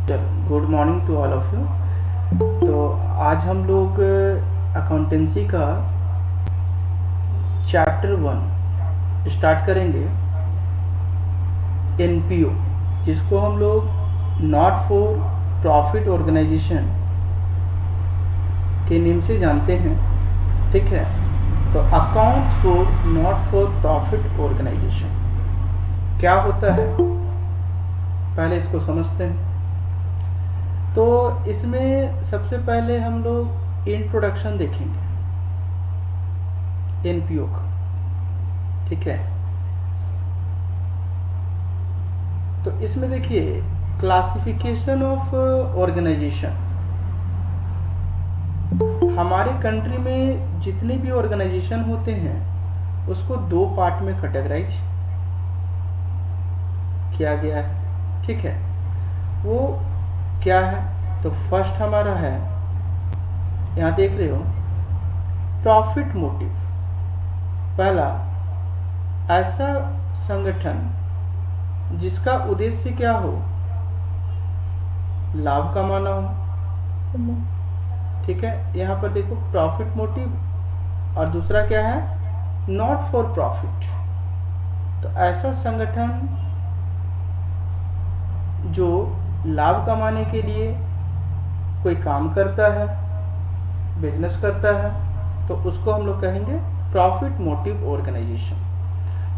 चलो, good morning to all of you. तो आज हम लोग अकाउंटेंसी का चैप्टर 1 स्टार्ट करेंगे। एनपीओ, जिसको हम लोग नॉट फॉर प्रॉफिट ऑर्गेनाइजेशन के नेम से जानते हैं। ठीक है, तो accounts for not for profit organization क्या होता है, पहले इसको समझते हैं। तो इसमें सबसे पहले हम लोग इंट्रोडक्शन देखेंगे एनपीओ का। ठीक है, तो इसमें देखिए क्लासिफिकेशन ऑफ ऑर्गेनाइजेशन। हमारे कंट्री में जितने भी ऑर्गेनाइजेशन होते हैं उसको दो पार्ट में कैटेगराइज किया गया है। ठीक है, वो क्या है? तो फर्स्ट हमारा है, यहाँ देख रहे हो, प्रॉफिट मोटिव। पहला, ऐसा संगठन जिसका उद्देश्य क्या हो, लाभ कमाना हो। ठीक है, यहाँ पर देखो प्रॉफिट मोटिव, और दूसरा क्या है, नॉट फॉर प्रॉफिट। तो ऐसा संगठन जो लाभ कमाने के लिए कोई काम करता है, बिजनेस करता है, तो उसको हम लोग कहेंगे प्रॉफिट मोटिव ऑर्गेनाइजेशन।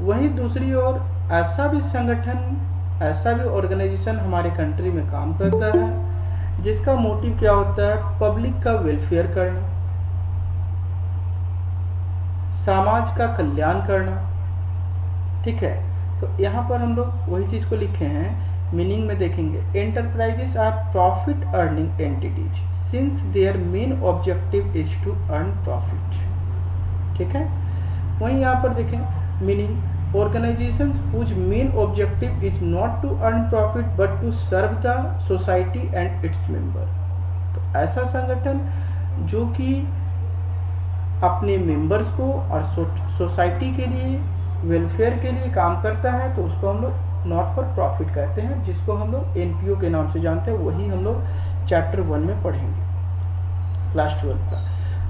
वहीं दूसरी ओर ऐसा भी संगठन, ऐसा भी ऑर्गेनाइजेशन हमारे कंट्री में काम करता है जिसका मोटिव क्या होता है, पब्लिक का वेलफेयर करना, समाज का कल्याण करना। ठीक है, तो यहाँ पर हम लोग वही चीज़ को लिखे हैं, मीनिंग में देखेंगे, enterprises are profit earning entities since their main objective is to earn profit. ठीक है, वहीं यहाँ पर देखें meaning, organizations whose main objective is not to earn profit but to serve the society and its member। तो ऐसा संगठन जो कि अपने मेंबर्स को और सोसाइटी के लिए, वेलफेयर के लिए काम करता है, तो उसको हम लोग नॉट फॉर प्रॉफिट कहते हैं, जिसको हम लोग एनपीओ के नाम से जानते हैं। वही हम लोग चैप्टर 1 में पढ़ेंगे, क्लास 12 का।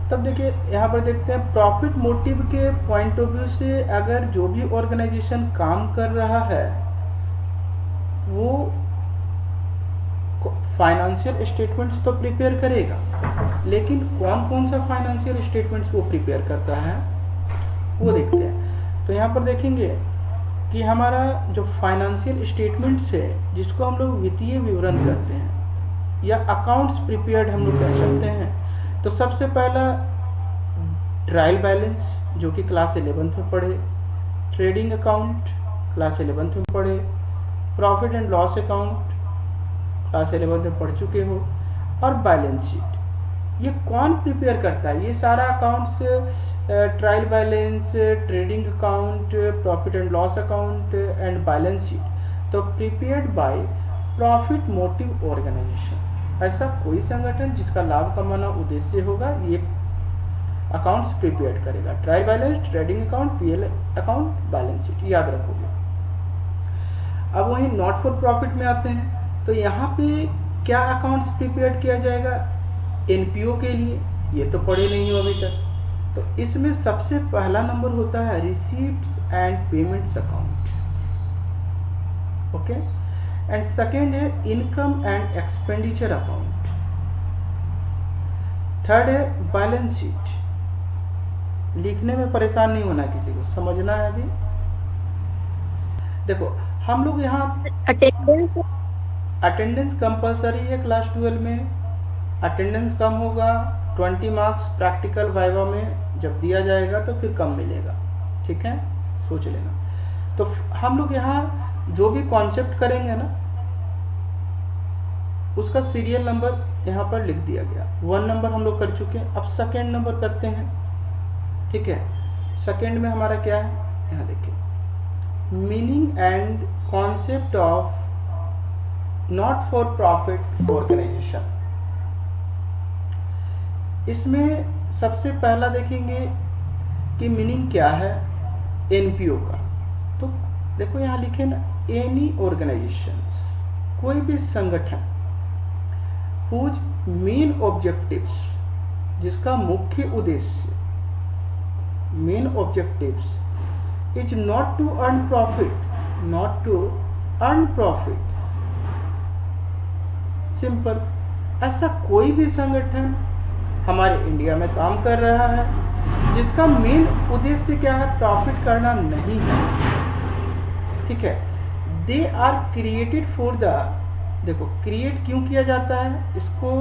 तब देखिए यहाँ पर देखते हैं प्रॉफिट मोटिव के पॉइंट ऑफ व्यू से, अगर जो भी ऑर्गेनाइजेशन काम कर रहा है वो फाइनेंशियल स्टेटमेंट्स तो प्रिपेयर करेगा, लेकिन कौन कौन सा फाइनेंशियल स्टेटमेंट्स वो प्रिपेयर करता है वो देखते हैं। तो यहाँ पर देखेंगे कि हमारा जो फाइनेंशियल स्टेटमेंट्स है, जिसको हम लोग वित्तीय विवरण कहते हैं या अकाउंट्स प्रिपेयर्ड हम लोग कह सकते हैं। तो सबसे पहला ट्रायल बैलेंस, जो कि क्लास 11th में पढ़े, ट्रेडिंग अकाउंट क्लास 11th में पढ़े, profit and loss account class 11th में पढ़ चुके हो, और बैलेंस शीट। ये कौन प्रिपेयर करता है? ये सारा accounts, trial balance, trading account, profit and loss account and balance sheet, तो prepared by profit motive organisation. ऐसा कोई संगठन जिसका लाभ कमाना उद्देश्य होगा, ये अकाउंट्स प्रिपेयर करेगा। Trial balance, trading account, PL account, balance sheet, याद रखोगे। अब वहीं नॉट फॉर प्रॉफिट में आते हैं, तो यहाँ पे क्या अकाउंट्स प्रिपेयर किया जाएगा एनपीओ के लिए, ये तो पढ़े नहीं हो अभी तक। तो इसमें सबसे पहला नंबर होता है receipts and payments account. Okay, and second है income and expenditure account. Third है बैलेंस शीट। लिखने में परेशान नहीं होना, किसी को समझना है। अभी देखो हम लोग यहाँ अटेंडेंस कंपलसरी है क्लास 12 में। अटेंडेंस कम होगा, 20 मार्क्स प्रैक्टिकल वाइवा में जब दिया जाएगा तो फिर कम मिलेगा। ठीक है, सोच लेना। तो हम लोग यहाँ जो भी कॉन्सेप्ट करेंगे ना, उसका सीरियल नंबर यहाँ पर लिख दिया गया। 1 नंबर हम लोग कर चुके हैं, अब सेकेंड नंबर करते हैं। ठीक है, सेकेंड में हमारा क्या है, यहाँ देखिए, meaning and concept of not for profit organization. इसमें सबसे पहला देखेंगे कि मीनिंग क्या है एनपीओ का। तो देखो यहाँ लिखे ना, एनी ऑर्गेनाइजेशन, कोई भी संगठन whose मेन ऑब्जेक्टिव्स, जिसका मुख्य उद्देश्य, main objectives is not to earn profit, not to earn profit. Simple. ऐसा कोई भी संगठन हमारे इंडिया में काम कर रहा है जिसका मेन उद्देश्य क्या है, प्रॉफिट करना नहीं है, ठीक है। They are created for the, देखो क्रिएट क्यों किया जाता है, इसको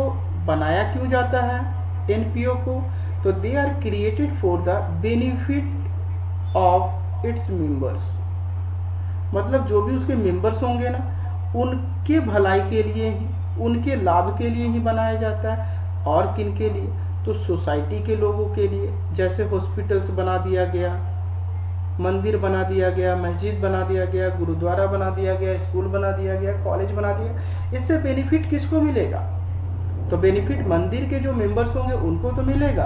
बनाया क्यों जाता है एनपीओ को, तो they are created for the benefit of its members, मतलब जो भी उसके मेंबर्स होंगे ना, उनके भलाई के लिए ही, उनके लाभ के लिए ही बनाया जाता है। और किन के लिए, तो सोसाइटी के लोगों के लिए, जैसे हॉस्पिटल्स बना दिया गया, मंदिर बना दिया गया, मस्जिद बना दिया गया, गुरुद्वारा बना दिया गया, स्कूल बना दिया गया, कॉलेज बना दिया। इससे बेनिफिट किसको मिलेगा, तो बेनिफिट मंदिर के जो मेंबर्स होंगे उनको तो मिलेगा,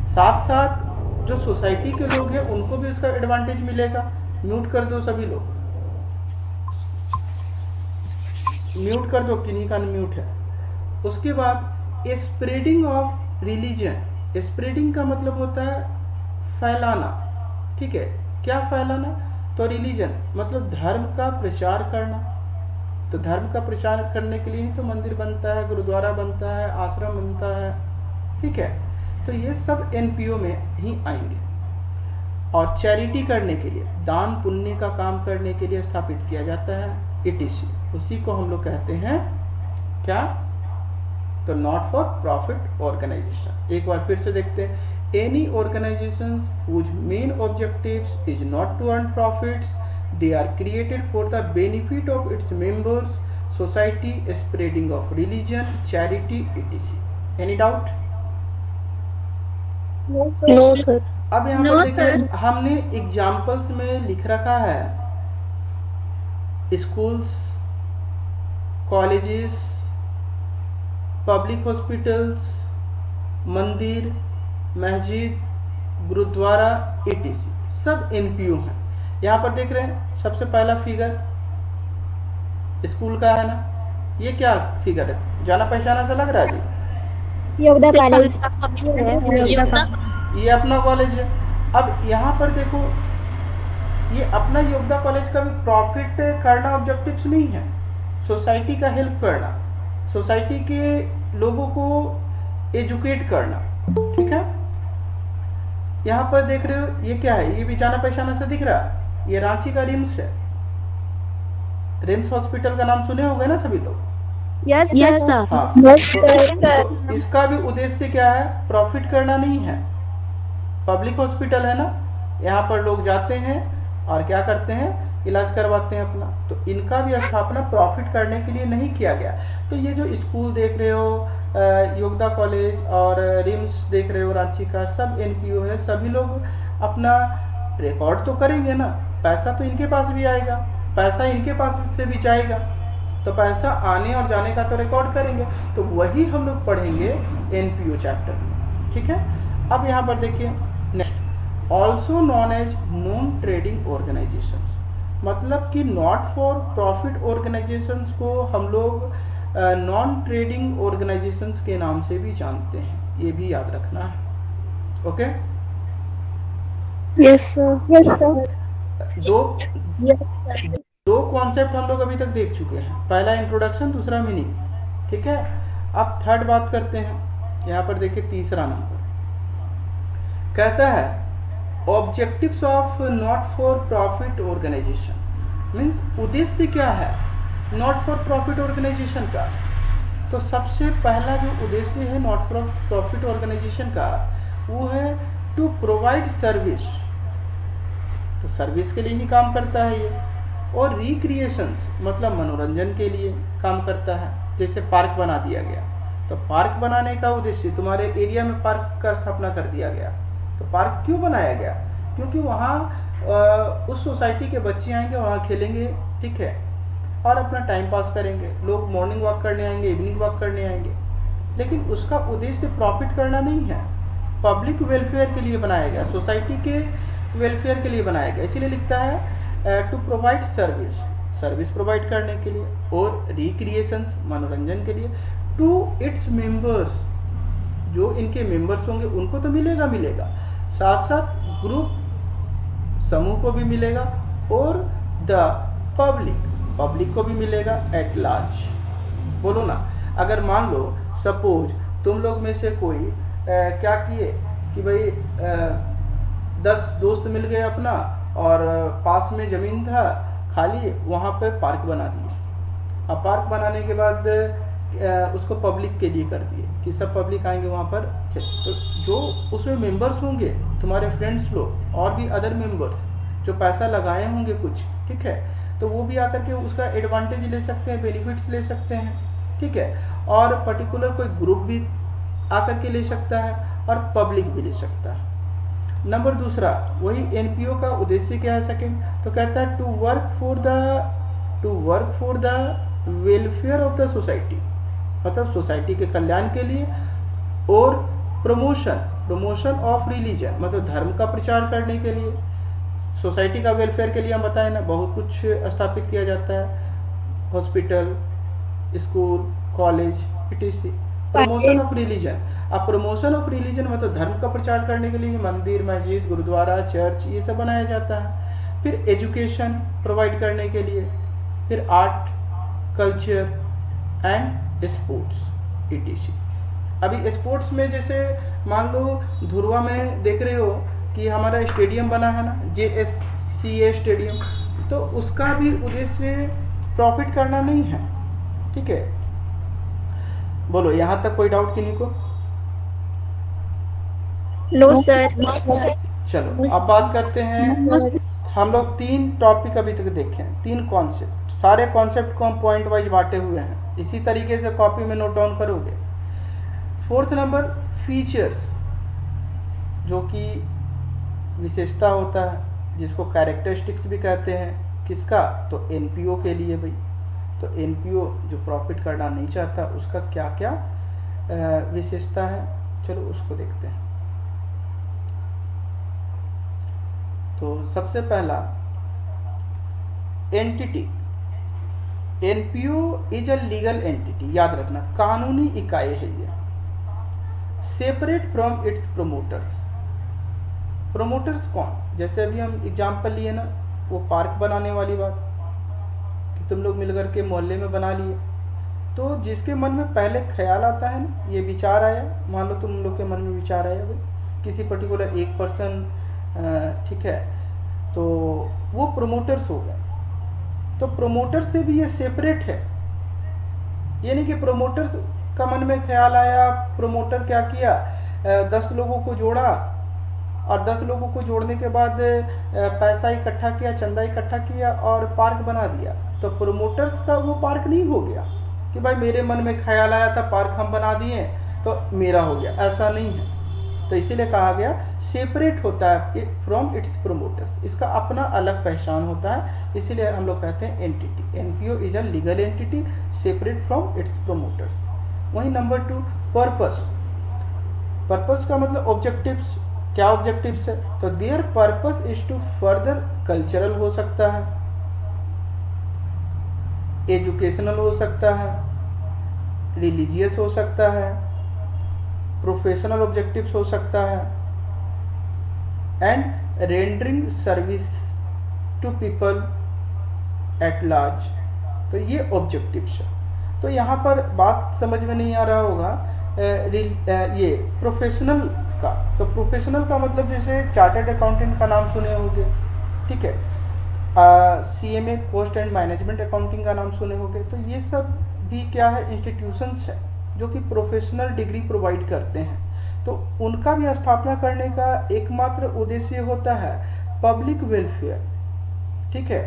साथ साथ जो सोसाइटी के लोग हैं उनको भी उसका एडवांटेज मिलेगा। म्यूट कर दो सभी लोग, म्यूट कर दो, किन्हीं का अनम्यूट है। उसके बाद स्प्रेडिंग ऑफ रिलीजन, स्प्रेडिंग का मतलब होता है फैलाना, ठीक है। क्या फैलाना, तो रिलीजन मतलब धर्म का प्रचार करना। तो धर्म का प्रचार करने के लिए ही तो मंदिर बनता है, गुरुद्वारा बनता है, आश्रम बनता है, ठीक है। तो ये सब एनपीओ में ही आएंगे। और चैरिटी करने के लिए, दान पुण्य का काम करने के लिए स्थापित किया जाता है ईटीसी, उसी को हम लोग कहते हैं क्या, तो नॉट फॉर प्रॉफिट ऑर्गेनाइजेशन। एक बार फिर से देखते हैं, any organizations whose main objectives is not to earn profits, they are created for the benefit of its members, society, spreading of religion, charity, etc. Any doubt? No sir. अब यहाँ पर देखिए, हमने एग्जाम्पल्स में लिख रखा है स्कूल्स, कॉलेजेस, पब्लिक हॉस्पिटल्स, मंदिर, मस्जिद, गुरुद्वारा, ईटीसी, सब एनपीओ हैं। यहाँ पर देख रहे हैं सबसे पहला फिगर स्कूल का है ना, ये क्या फिगर है, जाना पहचाना सा लग रहा है जी, योगदा कॉलेज, ये अपना कॉलेज है। अब यहाँ पर देखो, ये अपना योगदा कॉलेज का भी प्रॉफिट करना ऑब्जेक्टिव्स नहीं है, सोसाइटी का हेल्प करना, सोसाइटी के लोगों को एजुकेट करना, ठीक है। यहाँ पर देख रहे हो ये क्या है, ये भी जाना पहचाना से दिख रहा है, ये रांची का रिम्स है, रिम्स हॉस्पिटल का नाम सुने होंगे ना सभी लोग। Yes sir. हाँ, तो इसका भी उद्देश्य क्या है, प्रॉफिट करना नहीं है, पब्लिक हॉस्पिटल है ना, यहाँ पर लोग जाते हैं और क्या करते हैं, इलाज करवाते हैं अपना। तो इनका भी स्थापना प्रॉफिट करने के लिए नहीं किया गया। तो ये जो स्कूल देख रहे हो, योगदा कॉलेज और रिम्स देख रहे हो रांची का, सब एनपीओ है। सभी लोग अपना रिकॉर्ड तो करेंगे ना, पैसा तो इनके पास भी आएगा, पैसा इनके पास से भी जाएगा, तो पैसा आने और जाने का तो रिकॉर्ड करेंगे। तो वही हम लोग पढ़ेंगे एनपीओ चैप्टर में, ठीक है। अब यहाँ पर देखिए next, also non as non trading organizations, मतलब कि नॉट फॉर प्रॉफिट ऑर्गेनाइजेशंस को हम लोग नॉन ट्रेडिंग ऑर्गेनाइजेशंस के नाम से भी जानते हैं, ये भी याद रखना है, ओके। Yes sir. दो कॉन्सेप्ट हम लोग अभी तक देख चुके हैं, पहला इंट्रोडक्शन, दूसरा मीनिंग, ठीक है। अब थर्ड बात करते हैं। यहाँ पर देखिए तीसरा नंबर कहता है objectives of not for profit organization, means उद्देश्य क्या है नॉट फॉर प्रॉफिट ऑर्गेनाइजेशन का। तो सबसे पहला जो उद्देश्य है नॉट फॉर प्रॉफिट ऑर्गेनाइजेशन का, वो है टू प्रोवाइड सर्विस, तो सर्विस के लिए ही काम करता है ये। और रिक्रिएशंस मतलब मनोरंजन के लिए काम करता है, जैसे पार्क बना दिया गया, तो पार्क बनाने का उद्देश्य, तुम्हारे एरिया में पार्क का स्थापना कर दिया गया, तो पार्क क्यों बनाया गया, क्योंकि वहाँ उस सोसाइटी के बच्चे आएंगे, वहाँ खेलेंगे, ठीक है, और अपना टाइम पास करेंगे। लोग मॉर्निंग वॉक करने आएंगे, इवनिंग वॉक करने आएंगे, लेकिन उसका उद्देश्य प्रॉफिट करना नहीं है, पब्लिक वेलफेयर के लिए बनाया गया, सोसाइटी के वेलफेयर के लिए बनाया गया। इसीलिए लिखता है to provide service, service provide करने के लिए, और रिक्रिएशंस मनोरंजन के लिए, टू इट्स मेंबर्स, जो इनके मेंबर्स होंगे उनको तो मिलेगा, साथ साथ ग्रुप समूह को भी मिलेगा, और द पब्लिक को भी मिलेगा एट लार्ज। बोलो ना, अगर मान लो सपोज तुम लोग में से कोई क्या किए कि भाई 10 दोस्त मिल गए अपना, और पास में ज़मीन था खाली, वहाँ पे पार्क बना दिए। अब पार्क बनाने के बाद उसको पब्लिक के लिए कर दिए कि सब पब्लिक आएंगे वहाँ पर। तो जो उसमें मेंबर्स होंगे तुम्हारे फ्रेंड्स लोग और भी अदर मेंबर्स जो पैसा लगाए होंगे कुछ, ठीक है, तो वो भी आकर के उसका एडवांटेज ले सकते हैं, बेनिफिट्स ले सकते हैं, ठीक है। और पर्टिकुलर कोई ग्रुप भी आकर के ले सकता है और पब्लिक भी ले सकता है। नंबर दूसरा, वही एनपीओ का उद्देश्य क्या है सेकंड, तो कहता है to work for the welfare of the society, मतलब सोसाइटी के कल्याण के लिए, और प्रमोशन ऑफ रिलीजन, मतलब धर्म का प्रचार करने के लिए। सोसाइटी का वेलफेयर के लिए हम बताएं ना, बहुत कुछ स्थापित किया जाता है, hospital, school, college, etc.. Promotion of religion, अब प्रमोशन ऑफ रिलीजन मतलब धर्म का प्रचार करने के लिए मंदिर, मस्जिद, गुरुद्वारा, चर्च ये सब बनाया जाता है। फिर एजुकेशन प्रोवाइड करने के लिए, फिर art, culture and sports etc.. अभी स्पोर्ट्स में जैसे मान लो धुरवा में देख रहे हो कि हमारा स्टेडियम बना है ना, JSCA स्टेडियम, तो उसका भी उद्देश्य प्रॉफिट करना नहीं है, ठीक है। बोलो, यहाँ तक कोई डाउट किन्हीं को? No sir. चलो अब बात करते हैं, हम लोग 3 टॉपिक अभी तक देखे हैं, 3 कॉन्सेप्ट, सारे कॉन्सेप्ट को हम पॉइंट वाइज बांटे हुए हैं, इसी तरीके से कॉपी में नोट डाउन करोगे। 4th नंबर फीचर्स, जो कि विशेषता होता है, जिसको कैरेक्टरिस्टिक्स भी कहते हैं, किसका, तो एनपीओ के लिए भाई। तो एनपीओ जो प्रॉफिट करना नहीं चाहता उसका क्या क्या विशेषता है, चलो उसको देखते हैं। तो सबसे पहला entity, NPO is a legal entity, याद रखना कानूनी इकाई है ये, separate from its promoters. Promoters कौन, जैसे अभी हम एग्जाम्पल लिए ना, वो पार्क बनाने वाली बात कि तुम लोग मिलकर के मोहल्ले में बना लिए, तो जिसके मन में पहले ख्याल आता है ना, ये विचार आया, मान लो तुम लोग के मन में विचार आया भाई किसी पर्टिकुलर एक पर्सन, ठीक है, तो वो प्रोमोटर्स हो गए। तो प्रोमोटर से भी ये सेपरेट है, ये नहीं कि प्रोमोटर्स का मन में ख्याल आया, प्रोमोटर क्या किया, 10 लोगों को जोड़ा, और 10 लोगों को जोड़ने के बाद पैसा इकट्ठा किया, चंदा इकट्ठा किया और पार्क बना दिया। तो प्रोमोटर्स का वो पार्क नहीं हो गया कि भाई मेरे मन में ख्याल आया था, पार्क हम बना दिए तो मेरा हो गया, ऐसा नहीं है। तो इसीलिए कहा गया सेपरेट होता है फ्रॉम इट्स प्रोमोटर्स, इसका अपना अलग पहचान होता है, इसीलिए हम लोग कहते हैं entity. NPO is a legal entity separate from its promoters. वहीं नंबर 2 पर्पस, पर्पस का मतलब ऑब्जेक्टिव्स, क्या ऑब्जेक्टिव्स है, तो their purpose is to further, cultural हो सकता है, एजुकेशनल हो सकता है, रिलीजियस हो सकता है, प्रोफेशनल ऑब्जेक्टिव्स हो सकता है, and rendering service to people at large. तो ये ऑब्जेक्टिव्स है। तो यहाँ पर बात समझ में नहीं आ रहा होगा ये प्रोफेशनल का, तो प्रोफेशनल का मतलब जैसे चार्टर्ड अकाउंटेंट का नाम सुने होंगे, ठीक है, CMA cost and management accounting का नाम सुने होंगे। तो ये सब भी क्या है, इंस्टीट्यूशंस है जो कि प्रोफेशनल डिग्री प्रोवाइड करते हैं। तो उनका भी स्थापना करने का एकमात्र उद्देश्य होता है पब्लिक वेलफेयर, ठीक है।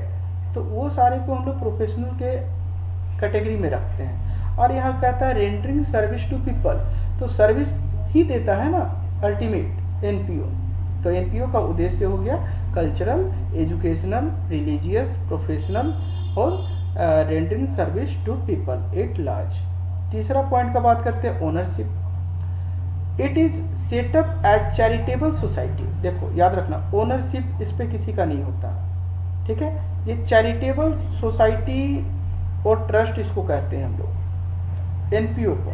तो वो सारे को हम लोग प्रोफेशनल के कैटेगरी में रखते हैं। और यहाँ कहता है रेंडरिंग सर्विस टू पीपल, तो सर्विस ही देता है ना अल्टीमेट एनपीओ। तो एनपीओ का उद्देश्य हो गया कल्चरल, एजुकेशनल, रिलीजियस, प्रोफेशनल और rendering service to people at large. तीसरा पॉइंट का बात करते हैं ownership. It is set up as charitable society. देखो याद रखना, ओनरशिप इस पे किसी का नहीं होता, ठीक है। ये चैरिटेबल सोसाइटी और ट्रस्ट इसको कहते हैं हम लोग, एनपीओ को,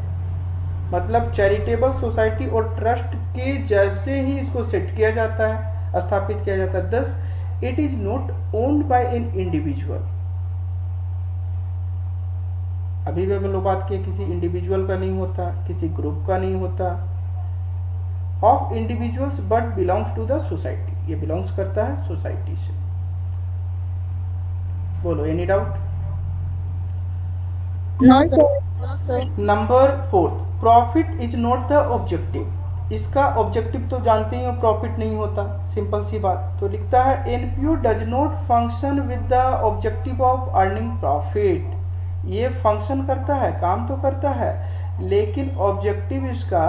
मतलब चैरिटेबल सोसाइटी और ट्रस्ट के जैसे ही इसको सेट किया जाता है, स्थापित किया जाता है। Thus it is not owned by an individual. अभी भी हम लोग बात किए, किसी इंडिविजुअल का नहीं होता, किसी ग्रुप का नहीं होता, of individuals but belongs to the society, ये बिलोंग्स करता है सोसाइटी से। बोलो, any doubt? No, sir. Number fourth, profit is not the objective. इसका ऑब्जेक्टिव तो जानते ही हो, प्रॉफिट नहीं होता, सिंपल सी बात। तो लिखता है NPO does not function with the objective of earning profit. ये फंक्शन करता है, काम तो करता है, लेकिन ऑब्जेक्टिव इसका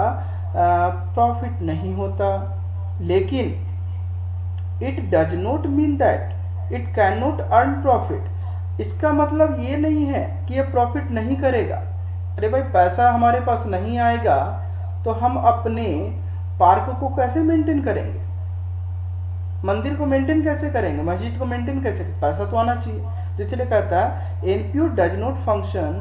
प्रॉफिट नहीं होता। लेकिन it does not mean that it can not earn profit. इसका मतलब ये नहीं है कि ये प्रॉफिट नहीं करेगा। अरे भाई, पैसा हमारे पास नहीं आएगा तो हम अपने पार्क को कैसे मेंटेन करेंगे, मंदिर को मेंटेन कैसे करेंगे, मस्जिद को मेंटेन कैसे करेंगे? पैसा तो आना चाहिए। तो इसलिए कहता है NPO does not function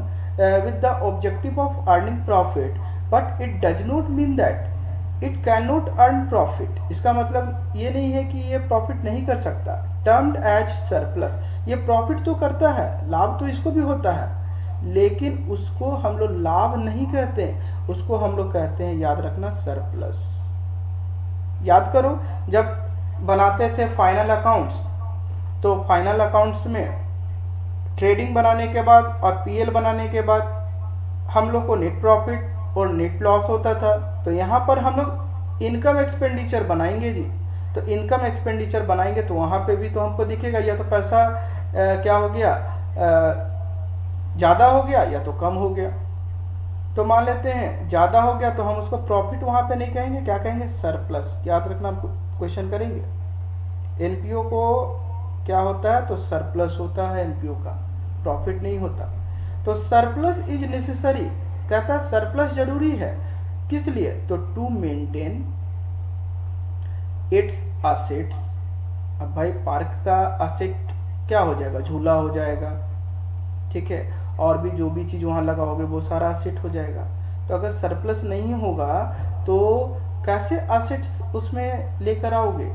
with the objective of earning profit but it does not mean that it can not earn profit. इसका मतलब ये नहीं है कि ये प्रॉफिट नहीं कर सकता। टर्म्ड एज सरप्लस, ये प्रॉफिट तो करता है, लाभ तो इसको भी होता है, लेकिन उसको हम लोग लाभ नहीं कहते हैं, उसको हम लोग कहते हैं, याद रखना, सरप्लस। याद करो, जब बनाते थे फाइनल अकाउंट्स, तो फाइनल अकाउंट्स में ट्रेडिंग बनाने के बाद और पीएल बनाने के बाद हम लोग को नेट प्रॉफिट और नेट लॉस होता था। तो यहाँ पर हम लोग इनकम एक्सपेंडिचर बनाएंगे जी। तो इनकम एक्सपेंडिचर बनाएंगे तो वहाँ पे भी तो हमको दिखेगा, या तो पैसा क्या हो गया, ज़्यादा हो गया या तो कम हो गया। तो मान लेते हैं ज़्यादा हो गया तो हम उसको प्रॉफिट वहाँ पे नहीं कहेंगे, क्या कहेंगे, सरप्लस। याद रखना, क्वेश्चन करेंगे। एनपीओ को क्या होता है, तो सरप्लस होता है एनपीओ का, प्रॉफिट नहीं होता। तो सरप्लस इज नेसेसरी, कहता है सरप्लस जरूरी है, किस लिए, तो टू मेंटेन इट्स असेट्स। अब भाई पार्क का असेट क्या हो जाएगा, झूला हो जाएगा, ठीक है, और भी जो भी चीज़ वहाँ लगाओगे वो सारा असेट हो जाएगा। तो अगर सरप्लस नहीं होगा तो कैसे असेट्स उसमें लेकर आओगे,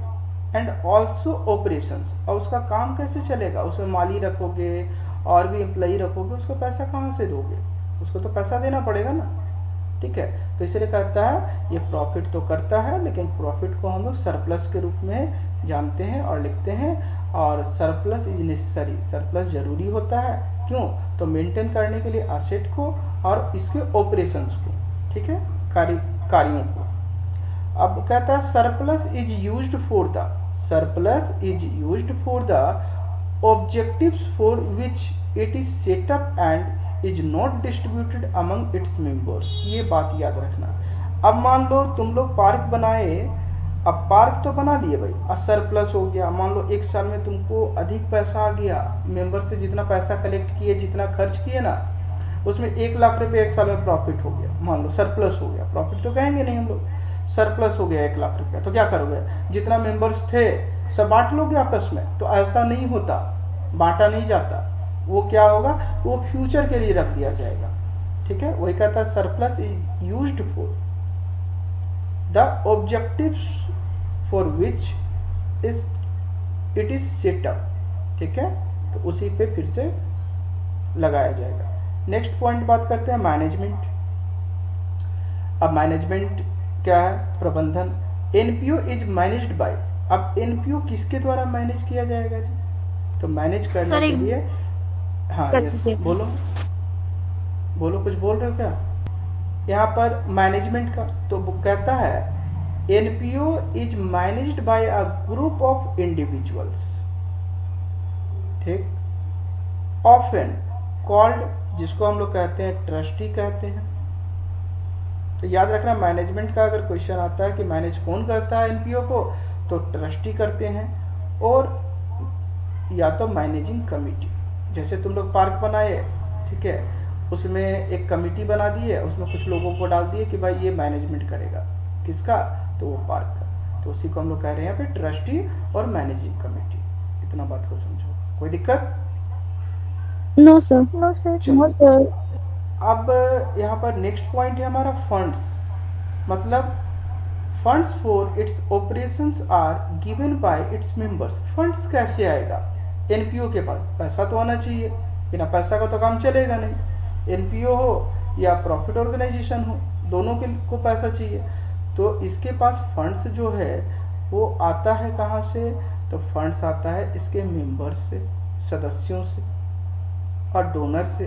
एंड ऑल्सो ऑपरेशंस, और उसका काम कैसे चलेगा, उसमें माली रखोगे और भी एम्प्लॉई रखोगे, उसको पैसा कहाँ से दोगे, उसको तो पैसा देना पड़ेगा ना, ठीक है। तो इसलिए कहता है ये प्रॉफिट तो करता है, लेकिन प्रॉफिट को हम लोग सरप्लस के रूप में जानते हैं और लिखते हैं। और सरप्लस इज नेसेसरी, सरप्लस जरूरी होता है, क्यों, तो मेंटेन करने के लिए असेट को और इसके ऑपरेशंस को, ठीक है, कार्यों को। अब कहता है surplus is used for the, surplus is used for the objectives for which it is set up and is not distributed among its members. ये बात याद रखना। अब मान लो तुम लोग पार्क बनाए, अब पार्क तो बना दिए भाई, अब सरप्लस हो गया, मान लो एक साल में तुमको अधिक पैसा आ गया, मेंबर से जितना पैसा कलेक्ट किए, जितना खर्च किए ना, उसमें 1 लाख रुपए एक साल में प्रॉफिट हो गया, मान लो सरप्लस हो गया, प्रॉफिट तो कहेंगे नहीं हम लोग, सरप्लस हो गया 1 लाख रुपया। तो क्या करोगे, जितना मेंबर्स थे सब बांट लोगे आपस में? तो ऐसा नहीं होता, बांटा नहीं जाता, वो क्या होगा, वो फ्यूचर के लिए रख दिया जाएगा, ठीक है। वही कहता है surplus is used for the objectives for which is it is set up, ठीक है। तो उसी पे फिर से लगाया जाएगा। नेक्स्ट पॉइंट बात करते हैं मैनेजमेंट। अब मैनेजमेंट क्या है, प्रबंधन। एनपीओ इज मैनेज्ड बाय, अब एनपीओ किसके द्वारा मैनेज किया जाएगा जी, तो मैनेज करने के लिए, हाँ यस, बोलो बोलो, कुछ बोल रहे हो क्या यहाँ पर मैनेजमेंट का? तो वो कहता है NPO is managed by a group of individuals, ठीक, ऑफन कॉल्ड, जिसको हम लोग कहते हैं ट्रस्टी कहते हैं। तो याद रखना, मैनेजमेंट का अगर क्वेश्चन आता है कि मैनेज कौन करता है एनपीओ को, तो ट्रस्टी करते हैं, और या तो मैनेजिंग कमिटी। जैसे तुम लोग पार्क बनाए, ठीक है, उसमें एक कमिटी बना दी है, उसमें कुछ लोगों को डाल दिए कि भाई ये मैनेजमेंट करेगा, किसका, तो वो पार्क का। तो उसी को हम लोग कह रहे हैं यहाँ पे ट्रस्टी और मैनेजिंग कमेटी। इतना बात को समझो, कोई दिक्कत? No, sir. No, sir. No, sir. अब यहाँ पर नेक्स्ट पॉइंट है हमारा फंड्स, मतलब funds for its operations are given by its members. Funds कैसे आएगा? एनपीओ के पास पैसा तो आना चाहिए, बिना पैसा का तो काम चलेगा नहीं। एनपीओ हो या प्रॉफिट ऑर्गेनाइजेशन हो, दोनों के को पैसा चाहिए। तो इसके पास फंड्स जो है वो आता है कहाँ से? तो फंड्स आता है इसके मेंबर्स से, सदस्यों से, और डोनर से।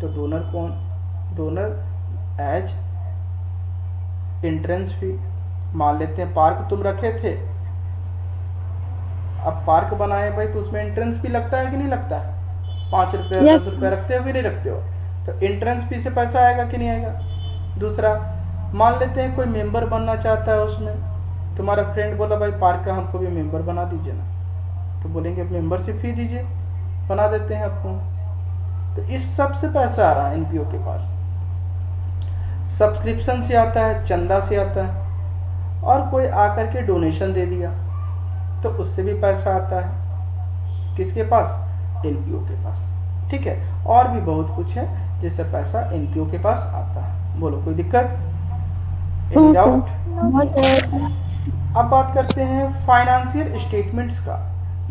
तो डोनर कौन? Donor as entrance fee. मान लेते हैं पार्क तुम रखे थे, अब पार्क बनाए भाई, तो उसमें एंट्रेंस फी लगता है कि नहीं लगता है? 5 रुपये 10 रुपये रखते हो कि नहीं रखते हो? तो एंट्रेंस फी से पैसा आएगा कि नहीं आएगा? दूसरा, मान लेते हैं कोई मेंबर बनना चाहता है उसमें, तुम्हारा फ्रेंड बोला भाई पार्क का हमको भी मेंबर बना दीजिए ना, तो बोलेंगे मेंबरशिप फी दीजिए, बना देते हैं आपको। तो इस सब से पैसा आ रहा है एनपीओ के पास। सब्सक्रिप्शन से आता है, चंदा से आता है, और कोई आकर के डोनेशन दे दिया तो उससे भी पैसा आता है। किसके पास? एनपीओ के पास। ठीक है, और भी बहुत कुछ है जिससे पैसा एनपीओ के पास आता है। बोलो कोई दिक्कत? Any doubt? No sir. अब बात करते हैं फाइनेंशियल स्टेटमेंट्स का।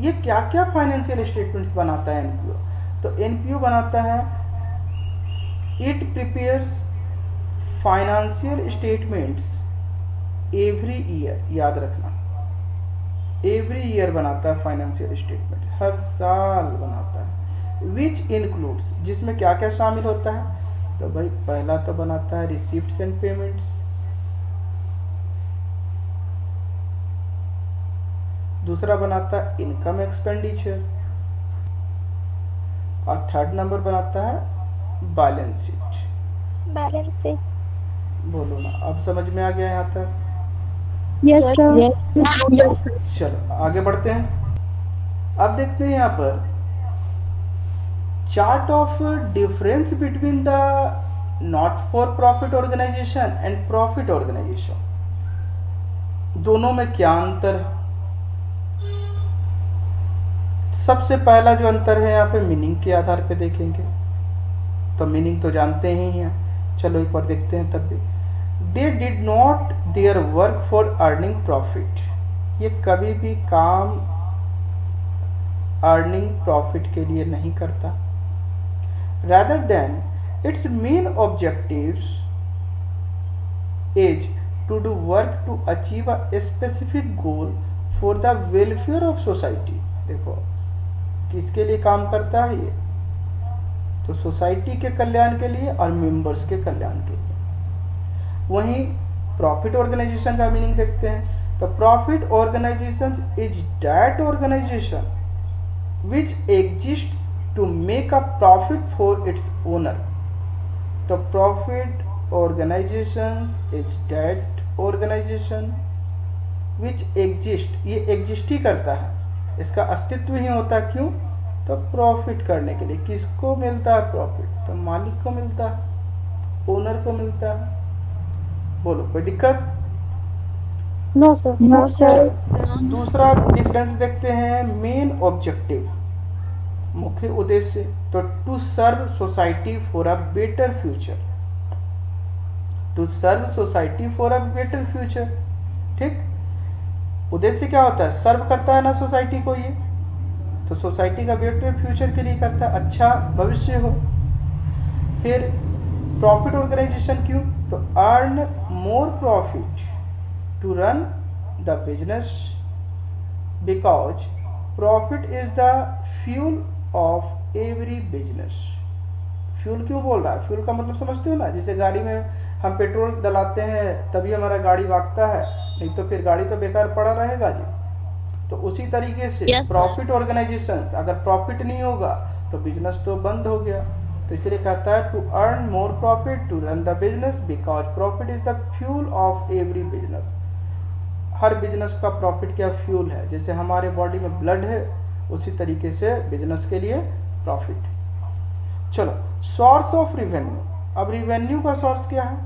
ये क्या क्या फाइनेंशियल स्टेटमेंट्स बनाता है एनपीओ? तो एनपीओ बनाता है, it prepares financial statements every year. याद रखना, एवरी ईयर बनाता है फाइनेंशियल स्टेटमेंट, हर साल बनाता है। विच इंक्लूड्स, जिसमें क्या क्या शामिल होता है? तो भाई पहला तो बनाता है रिसीप्ट्स एंड पेमेंट्स, दूसरा बनाता है इनकम एक्सपेंडिचर, और थर्ड नंबर बनाता है बैलेंस शीट। Balance sheet. बोलो ना, अब समझ में आ गया यहाँ तक? Yes sir. Yes sir. चलो आगे बढ़ते हैं। अब देखते हैं यहाँ पर chart of difference between the not for profit organization and profit organization. दोनों में क्या अंतर है? सबसे पहला जो अंतर है यहाँ पे मीनिंग के आधार पे देखेंगे, तो मीनिंग तो जानते ही हैं, चलो एक बार देखते हैं तब भी। They did not their work for earning profit. ये कभी भी काम अर्निंग प्रॉफिट के लिए नहीं करता। rather than its main objectives is to do work to achieve a specific goal for the welfare of society। देखो किसके लिए काम करता है ये? तो सोसाइटी के कल्याण के लिए और मेंबर्स के कल्याण के लिए। वहीं प्रॉफिट ऑर्गेनाइजेशन का मीनिंग देखते हैं, तो profit organization is that organization which exists to make a profit for its owner। तो profit organizations is that organization which exist, ये exist ही करता है, इसका अस्तित्व ही होता है। क्यों? तो प्रॉफिट करने के लिए। किसको मिलता है प्रॉफिट? तो मालिक को मिलता है, ओनर को मिलता है। बोलो कोई दिक्कत? No sir. No sir. दूसरा डिफरेंस देखते हैं, मेन ऑब्जेक्टिव, मुख्य उद्देश्य। तो to serve society for a better future, to serve society for a better future. ठीक, उद्देश्य क्या होता है? सर्व करता है ना सोसाइटी को ये, तो सोसाइटी का बेटर फ्यूचर के लिए करता है, अच्छा भविष्य हो। फिर प्रॉफिट ऑर्गेनाइजेशन क्यों? तो earn more profit to run the business because profit is the fuel of every business. Fuel क्यों बोल रहा है? फ्यूल का मतलब समझते हो ना, जैसे गाड़ी में हम पेट्रोल डलाते हैं तभी हमारा गाड़ी भागता है, नहीं तो फिर गाड़ी तो बेकार पड़ा रहेगा जी। तो उसी तरीके से प्रॉफिट ऑर्गेनाइजेशन, अगर प्रॉफिट नहीं होगा तो बिजनेस तो बंद हो गया। तो इसलिए कहता है to earn more profit to run the business because profit is the fuel of every business. हर बिजनेस का प्रॉफिट क्या फ्यूल है, जैसे हमारे बॉडी में ब्लड है उसी तरीके से बिजनेस के लिए प्रॉफिट। चलो सोर्स ऑफ रिवेन्यू। अब रिवेन्यू का सोर्स क्या है?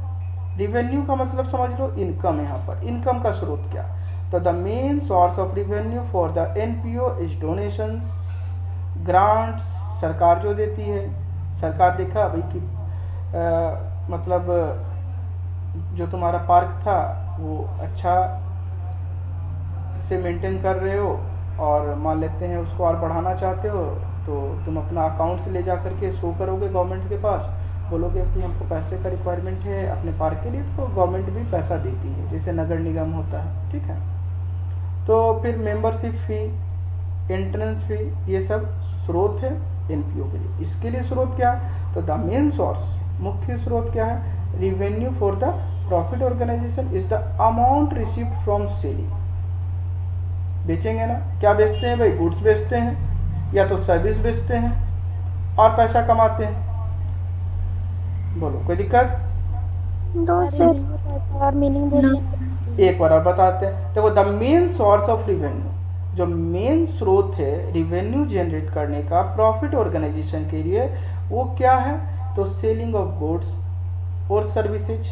रिवेन्यू का मतलब समझ लो इनकम। यहाँ पर इनकम का स्रोत क्या? तो the main source of revenue for the NPO is donations, grants, सरकार जो देती है। सरकार देखा भाई कि मतलब जो तुम्हारा पार्क था वो अच्छा से मेंटेन कर रहे हो और मान लेते हैं उसको और बढ़ाना चाहते हो, तो तुम अपना अकाउंट से ले जा करके शो करोगे गवर्नमेंट के पास, बोलोगे कि हमको पैसे का रिक्वायरमेंट है अपने पार्क के लिए, तो गवर्नमेंट भी पैसा देती है, जैसे नगर निगम होता है, ठीक है। तो फिर मेंबरशिप फ़ी, एंट्रेंस फ़ी, ये सब स्रोत है एनपीओ के लिए। इसके लिए स्रोत क्या है, तो द मेन सोर्स, मुख्य स्रोत क्या है, revenue for the profit organization is the amount received from selling. बेचेंगे ना, क्या बेचते हैं भाई, गुड्स बेचते हैं या तो सर्विस बेचते हैं और पैसा कमाते हैं। बोलो कोई दिक्कत? दो सर और मीनिंग बोलिए। एक बार और बताते हैं, देखो the main source of revenue, जो मेन स्रोत है रिवेन्यू जनरेट करने का प्रॉफिट ऑर्गेनाइजेशन के लिए, वो क्या है, तो सेलिंग ऑफ गुड्स और सर्विसेज,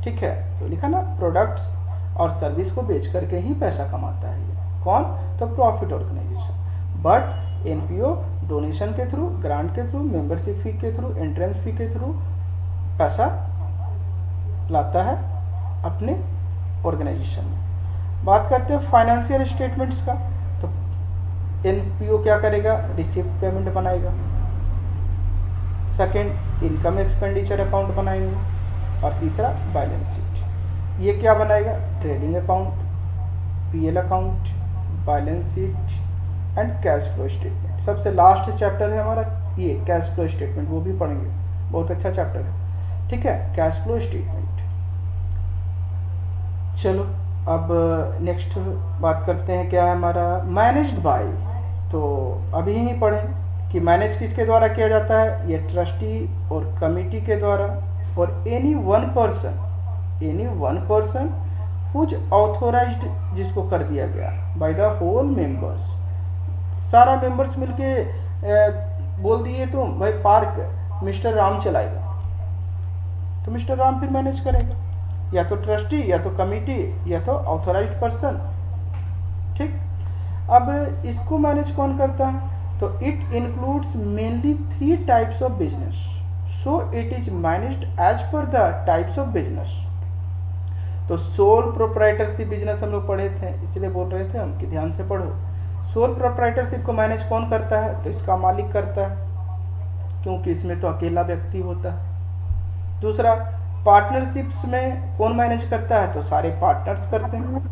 ठीक है। तो लिखा ना, प्रोडक्ट्स और सर्विस को बेच करके ही पैसा कमाता है ये कौन, तो profit organization. But NPO donation के थ्रू, ग्रांट के थ्रू, मेंबरशिप फी के थ्रू, एंट्रेंस फी के थ्रू पैसा लाता है अपने ऑर्गेनाइजेशन में। बात करते हैं फाइनेंशियल स्टेटमेंट्स का, तो एनपीओ क्या करेगा, रिसिप्ट पेमेंट बनाएगा, सेकंड इनकम एक्सपेंडिचर अकाउंट बनाएंगे, और तीसरा बैलेंस शीट। ये क्या बनाएगा, trading account, PL account, balance sheet and cash flow statement. सबसे लास्ट चैप्टर है हमारा ये कैश फ्लो स्टेटमेंट, वो भी पढ़ेंगे, बहुत अच्छा चैप्टर है, ठीक है, कैश फ्लो स्टेटमेंट। चलो अब नेक्स्ट बात करते हैं, क्या है हमारा मैनेज्ड बाय। तो अभी ही पढ़ें कि मैनेज किसके द्वारा किया जाता है, ये ट्रस्टी और कमिटी के द्वारा, और any one person who's authorised, जिसको कर दिया गया बाय द होल मेंबर्स। सारा मेंबर्स मिलके बोल दिए तुम भाई पार्क मिस्टर राम चलाएगा, तो मिस्टर राम फिर मैनेज करेगा, या तो ट्रस्टी, या तो कमिटी, या तो ऑथोराइज्ड पर्सन, ठीक। अब इसको मैनेज कौन करता है, तो it includes mainly 3 types of business, so it is managed as per the types of business. तो सोल प्रोप्राइटरशिप बिजनेस हम लोग पढ़े थे, इसलिए बोल रहे थे हम कि ध्यान से पढ़ो। सोल प्रोप्राइटरशिप को मैनेज कौन करता है, तो इसका मालिक करता है, क्योंकि इसमें तो अकेला व्यक्ति होता है। दूसरा, पार्टनरशिप्स में कौन मैनेज करता है, तो सारे पार्टनर्स करते हैं।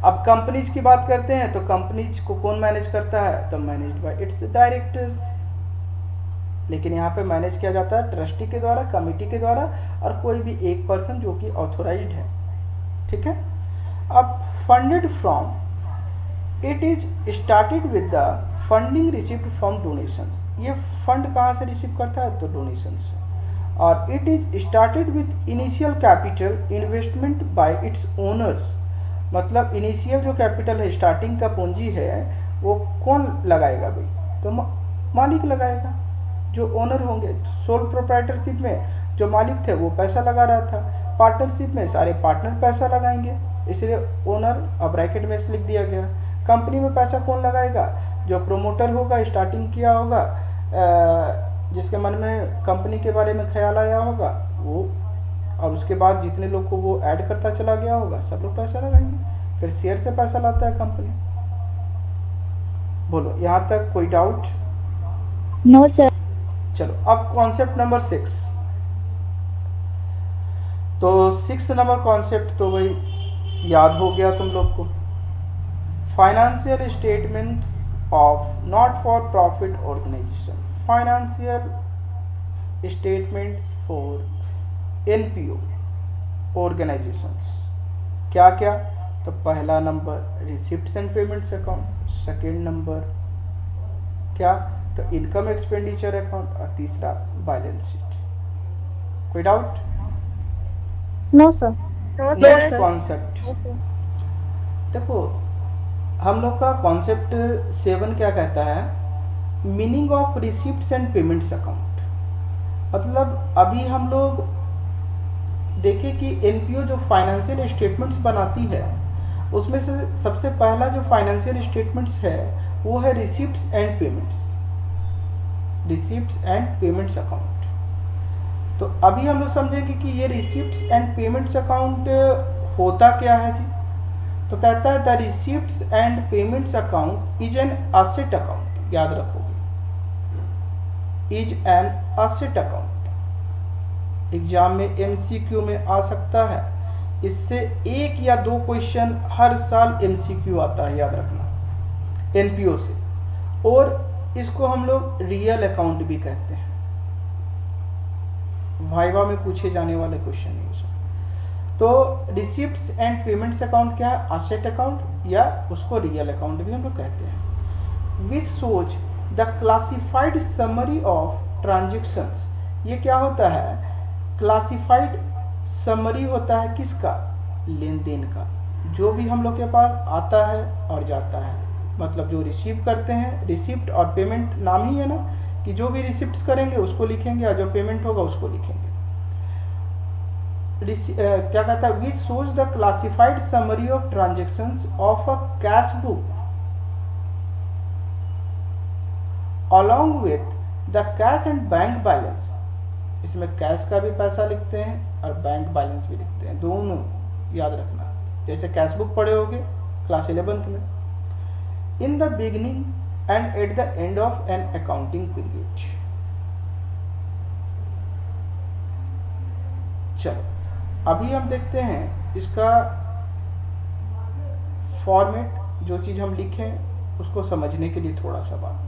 अब कंपनीज की बात करते हैं, तो कंपनीज को कौन मैनेज करता है, तो मैनेज्ड बाय इट्स डायरेक्टर्स। लेकिन यहाँ पे मैनेज किया जाता है ट्रस्टी के द्वारा, कमिटी के द्वारा, और कोई भी एक पर्सन जो कि ऑथोराइज्ड है, ठीक है। अब funded from, it is started with the funding received from donations. ये फंड कहाँ से रिसीव करता है, तो डोनेशन से। और it is started with initial capital investment by it's owners, मतलब इनिशियल जो कैपिटल है, स्टार्टिंग का पूंजी है, वो कौन लगाएगा भाई, तो मालिक लगाएगा, जो ओनर होंगे। सोल प्रोप्राइटरशिप में जो मालिक थे वो पैसा लगा रहा था, पार्टनरशिप में सारे पार्टनर पैसा लगाएंगे, इसलिए ओनर, अब ब्रैकेट में लिख दिया गया। कंपनी में पैसा कौन लगाएगा, जो प्रोमोटर होगा, स्टार्टिंग किया होगा, जिसके मन में कंपनी के बारे में ख्याल आया होगा वो, और उसके बाद जितने लोग को वो ऐड करता चला गया होगा, सब लोग पैसा लगाएंगे, फिर शेयर से पैसा लाता है कंपनी। बोलो यहाँ तक कोई डाउट? No sir. चलो अब कॉन्सेप्ट नंबर 6। तो 6 नंबर कॉन्सेप्ट तो भाई याद हो गया तुम लोग को, financial statement of not for profit organization. Financial statements for NPO organizations क्या क्या, तो पहला number receipts and payments account, second number क्या, तो इनकम एक्सपेंडिचर अकाउंट, और तीसरा बैलेंस शीट। कोई doubt? No sir. Next concept देखो, हम लोग का कॉन्सेप्ट 7 क्या कहता है, meaning of receipts and payments account. मतलब अभी हम लोग देखें कि एनपीओ जो फाइनेंशियल स्टेटमेंट्स बनाती है, उसमें से सबसे पहला जो फाइनेंशियल स्टेटमेंट्स है वो है receipts and payments, receipts and payments account. तो अभी हम लोग समझेंगे कि ये रिसिप्ट्स एंड पेमेंट्स अकाउंट होता क्या है जी। तो कहता है the receipts and payments account is an asset account, याद रखोगे, is an asset account. Exam में एमसीक्यू में आ सकता है, इससे एक या दो क्वेश्चन हर साल एमसीक्यू आता है, याद रखना, एनपीओ से। और इसको हम लोग रियल अकाउंट भी कहते हैं, वाइवा में पूछे जाने वाले क्वेश्चन है उसमें। तो रिसिप्ट्स एंड पेमेंट्स अकाउंट क्या है, असेट अकाउंट, या उसको रियल अकाउंट भी हम लोग कहते हैं। Which shows the classified summary of transactions. ये क्या होता है, क्लासिफाइड समरी होता है किसका, लेन देन का, जो भी हम लोग के पास आता है और जाता है, मतलब जो रिसीव करते हैं। रिसिप्ट और पेमेंट नाम ही है ना, कि जो भी रिसिप्ट्स करेंगे उसको लिखेंगे और जो पेमेंट होगा उसको लिखेंगे। क्या कहता है, which shows the classified summary of transactions of a cash book along with the cash and bank balance. इसमें कैश का भी पैसा लिखते हैं और बैंक बैलेंस भी लिखते हैं, दोनों याद रखना। जैसे कैश बुक पढ़े होगे क्लास 11th में, in the beginning and at the end of an accounting period. चलो अभी हम देखते हैं इसका फॉर्मेट, जो चीज हम लिखें उसको समझने के लिए थोड़ा सा बात।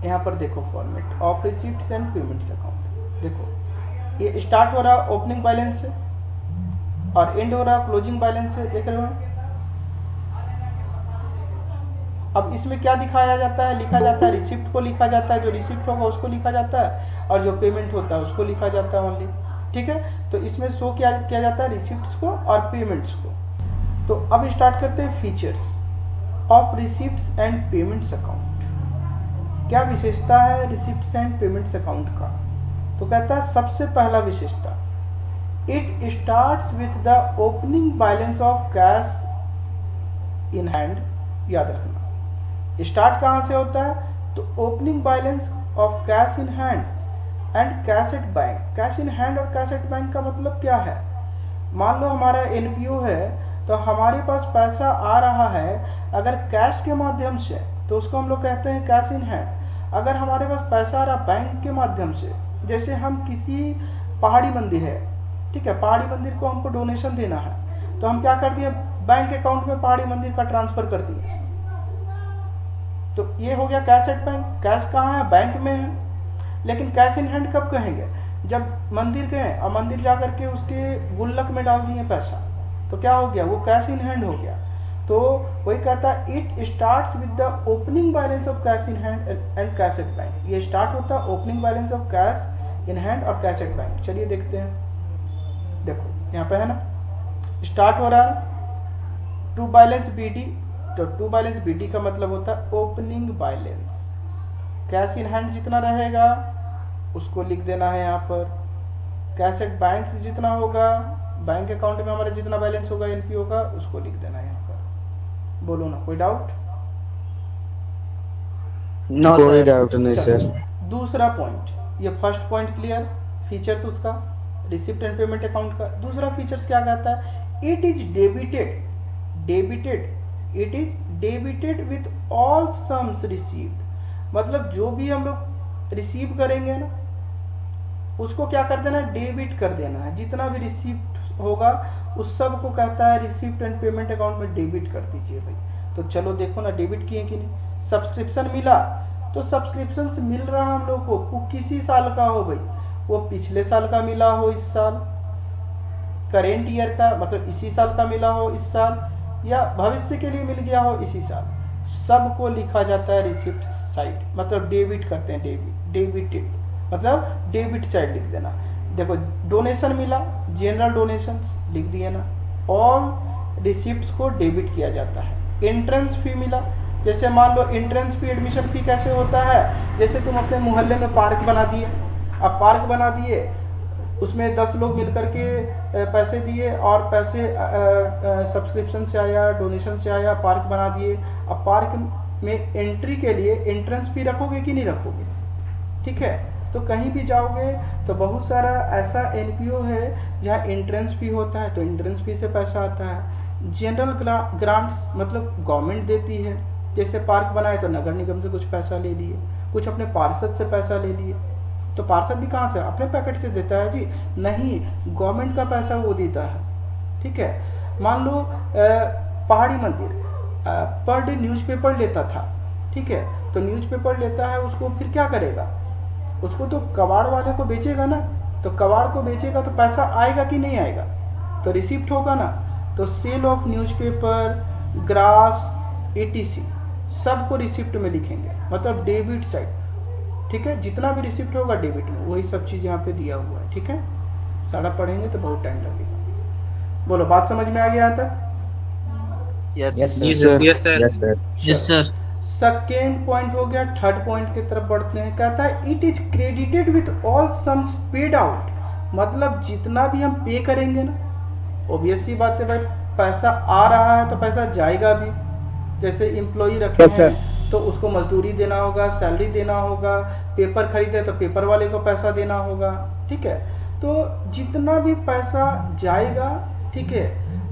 यहाँ पर देखो format of receipts and payments account. देखो ये स्टार्ट हो रहा ओपनिंग बैलेंस से और एंड हो रहा क्लोजिंग बैलेंस से, देख रहे हो। अब इसमें क्या दिखाया जाता है, लिखा जाता है रिसिप्ट को लिखा जाता है, जो रिसिप्ट होगा उसको लिखा जाता है, और जो पेमेंट होता है उसको लिखा जाता है ओनली। ठीक है, तो इसमें शो क्या किया जाता है, रिसिप्ट्स को और पेमेंट्स को। तो अब स्टार्ट करते हैं features of receipts and payments account. क्या विशेषता है रिसिप्ट्स एंड पेमेंट्स अकाउंट का। तो कहता है सबसे पहला विशेषता, it starts with the opening balance of cash in hand. याद रखना स्टार्ट कहां से होता है, तो opening balance of cash in hand and cash at bank. Cash in hand और कैश एट बैंक का मतलब क्या है, मान लो हमारा एनपीओ है, तो हमारे पास पैसा आ रहा है अगर कैश के माध्यम से, तो उसको हम लोग कहते हैं कैश इन हैंड। अगर हमारे पास पैसा आ रहा बैंक के माध्यम से, जैसे हम किसी पहाड़ी मंदिर है, ठीक है, पहाड़ी मंदिर को हमको डोनेशन देना है, तो हम क्या कर दिए, बैंक अकाउंट में पहाड़ी मंदिर का ट्रांसफर कर दिए, तो ये हो गया कैश एट बैंक। कैश कहाँ है, बैंक में है। लेकिन कैश इन हैंड कब कहेंगे, जब मंदिर गए और मंदिर जा करके उसके गुल्लक में डाल दिए पैसा, तो क्या हो गया, वो कैश इन हैंड हो गया। तो वही कहता है it starts with the opening balance of cash in hand and cash at bank. ये स्टार्ट होता है opening balance of cash in hand और कैश एट बैंक। चलिए देखते हैं, देखो यहाँ पे है ना, स्टार्ट हो रहा है टू बैलेंस बीडी। तो टू बैलेंस बीडी का मतलब होता है opening balance. Cash in hand जितना रहेगा उसको लिख देना है यहाँ पर। कैश एट बैंक से जितना होगा, बैंक अकाउंट में हमारा जितना बैलेंस होगा एनपीओ का, उसको लिख देना है यहाँ पर। बोलो ना, कोई डाउट? नो कोई डाउट नहीं सर। दूसरा पॉइंट, ये फर्स्ट पॉइंट क्लियर, फीचर्स उसका रिसिप्ट एंड पेमेंट अकाउंट का। दूसरा फीचर्स क्या कहता है, it is debited with all sums received. मतलब जो भी हम लोग रिसीव करेंगे ना, उसको क्या कर देना है, डेबिट कर देना है। जितना भी रिसिप्ट होगा उस सब को कहता है रिसिप्ट एंड पेमेंट अकाउंट में डेबिट कर दीजिए भाई। तो चलो देखो ना डेबिट किए कि नहीं। सब्सक्रिप्शन मिला, तो सब्सक्रिप्शन से मिल रहा हम लोग को, वो किसी साल का हो भाई, वो पिछले साल का मिला हो, इस साल करेंट ईयर का, मतलब इसी साल का मिला हो इस साल, या भविष्य के लिए मिल गया हो इसी साल, सबको लिखा जाता है रिसिप्ट साइड। मतलब डेबिट करते हैं, डेबिटेड मतलब डेबिट साइड लिख देना। देखो डोनेशन मिला, जनरल डोनेशन लिख दिए ना, ऑल रिसिप्ट्स को डेबिट किया जाता है। एंट्रेंस फी मिला, जैसे मान लो एंट्रेंस फी, एडमिशन फी कैसे होता है, जैसे तुम अपने मोहल्ले में पार्क बना दिए, अब पार्क बना दिए, उसमें 10 लोग मिलकर के पैसे दिए और पैसे सब्सक्रिप्शन से आया, डोनेशन से आया, पार्क बना दिए। अब पार्क में एंट्री के लिए एंट्रेंस फी रखोगे कि नहीं रखोगे? ठीक है। तो कहीं भी जाओगे तो बहुत सारा ऐसा एनपीओ है जहाँ एंट्रेंस फी होता है, तो एंट्रेंस फी से पैसा आता है। जनरल ग्रांट्स मतलब गवर्नमेंट देती है, जैसे पार्क बनाए तो नगर निगम से कुछ पैसा ले लिए, कुछ अपने पार्षद से पैसा ले लिए। तो पार्षद भी कहाँ से, अपने पैकेट से देता है जी? नहीं, गवर्नमेंट का पैसा वो देता है, ठीक है। मान लो पहाड़ी मंदिर पर डे न्यूज़पेपर लेता था, ठीक है। तो न्यूज़पेपर लेता है, उसको फिर क्या करेगा? उसको तो कबाड़ वाले को बेचेगा ना, तो कबाड़ को बेचेगा तो पैसा आएगा कि नहीं आएगा? तो रिसिप्ट होगा ना। तो sale of newspaper, grass, etc सबको रिसिप्ट में लिखेंगे, मतलब डेबिट साइड, ठीक है। जितना भी रिसिप्ट होगा डेबिट में, वही सब चीज़ यहाँ पे दिया हुआ है, ठीक है। सारा पढ़ेंगे तो बहुत टाइम लगेगा। बोलो, बात समझ में आ गया यहाँ तक? Yes sir, yes sir, yes sir. Second point हो गया। थर्ड पॉइंट की तरफ बढ़ते हैं। कहता है it is credited with all sums paid out, मतलब जितना भी हम पे करेंगे ना, ऑब्वियस सी बात है भाई, पैसा आ रहा है तो पैसा जाएगा भी। जैसे एम्प्लॉई रखे हैं तो उसको मजदूरी देना होगा, सैलरी देना होगा, पेपर खरीदे तो पेपर वाले को पैसा देना होगा, ठीक है। तो जितना भी पैसा जाएगा, ठीक है,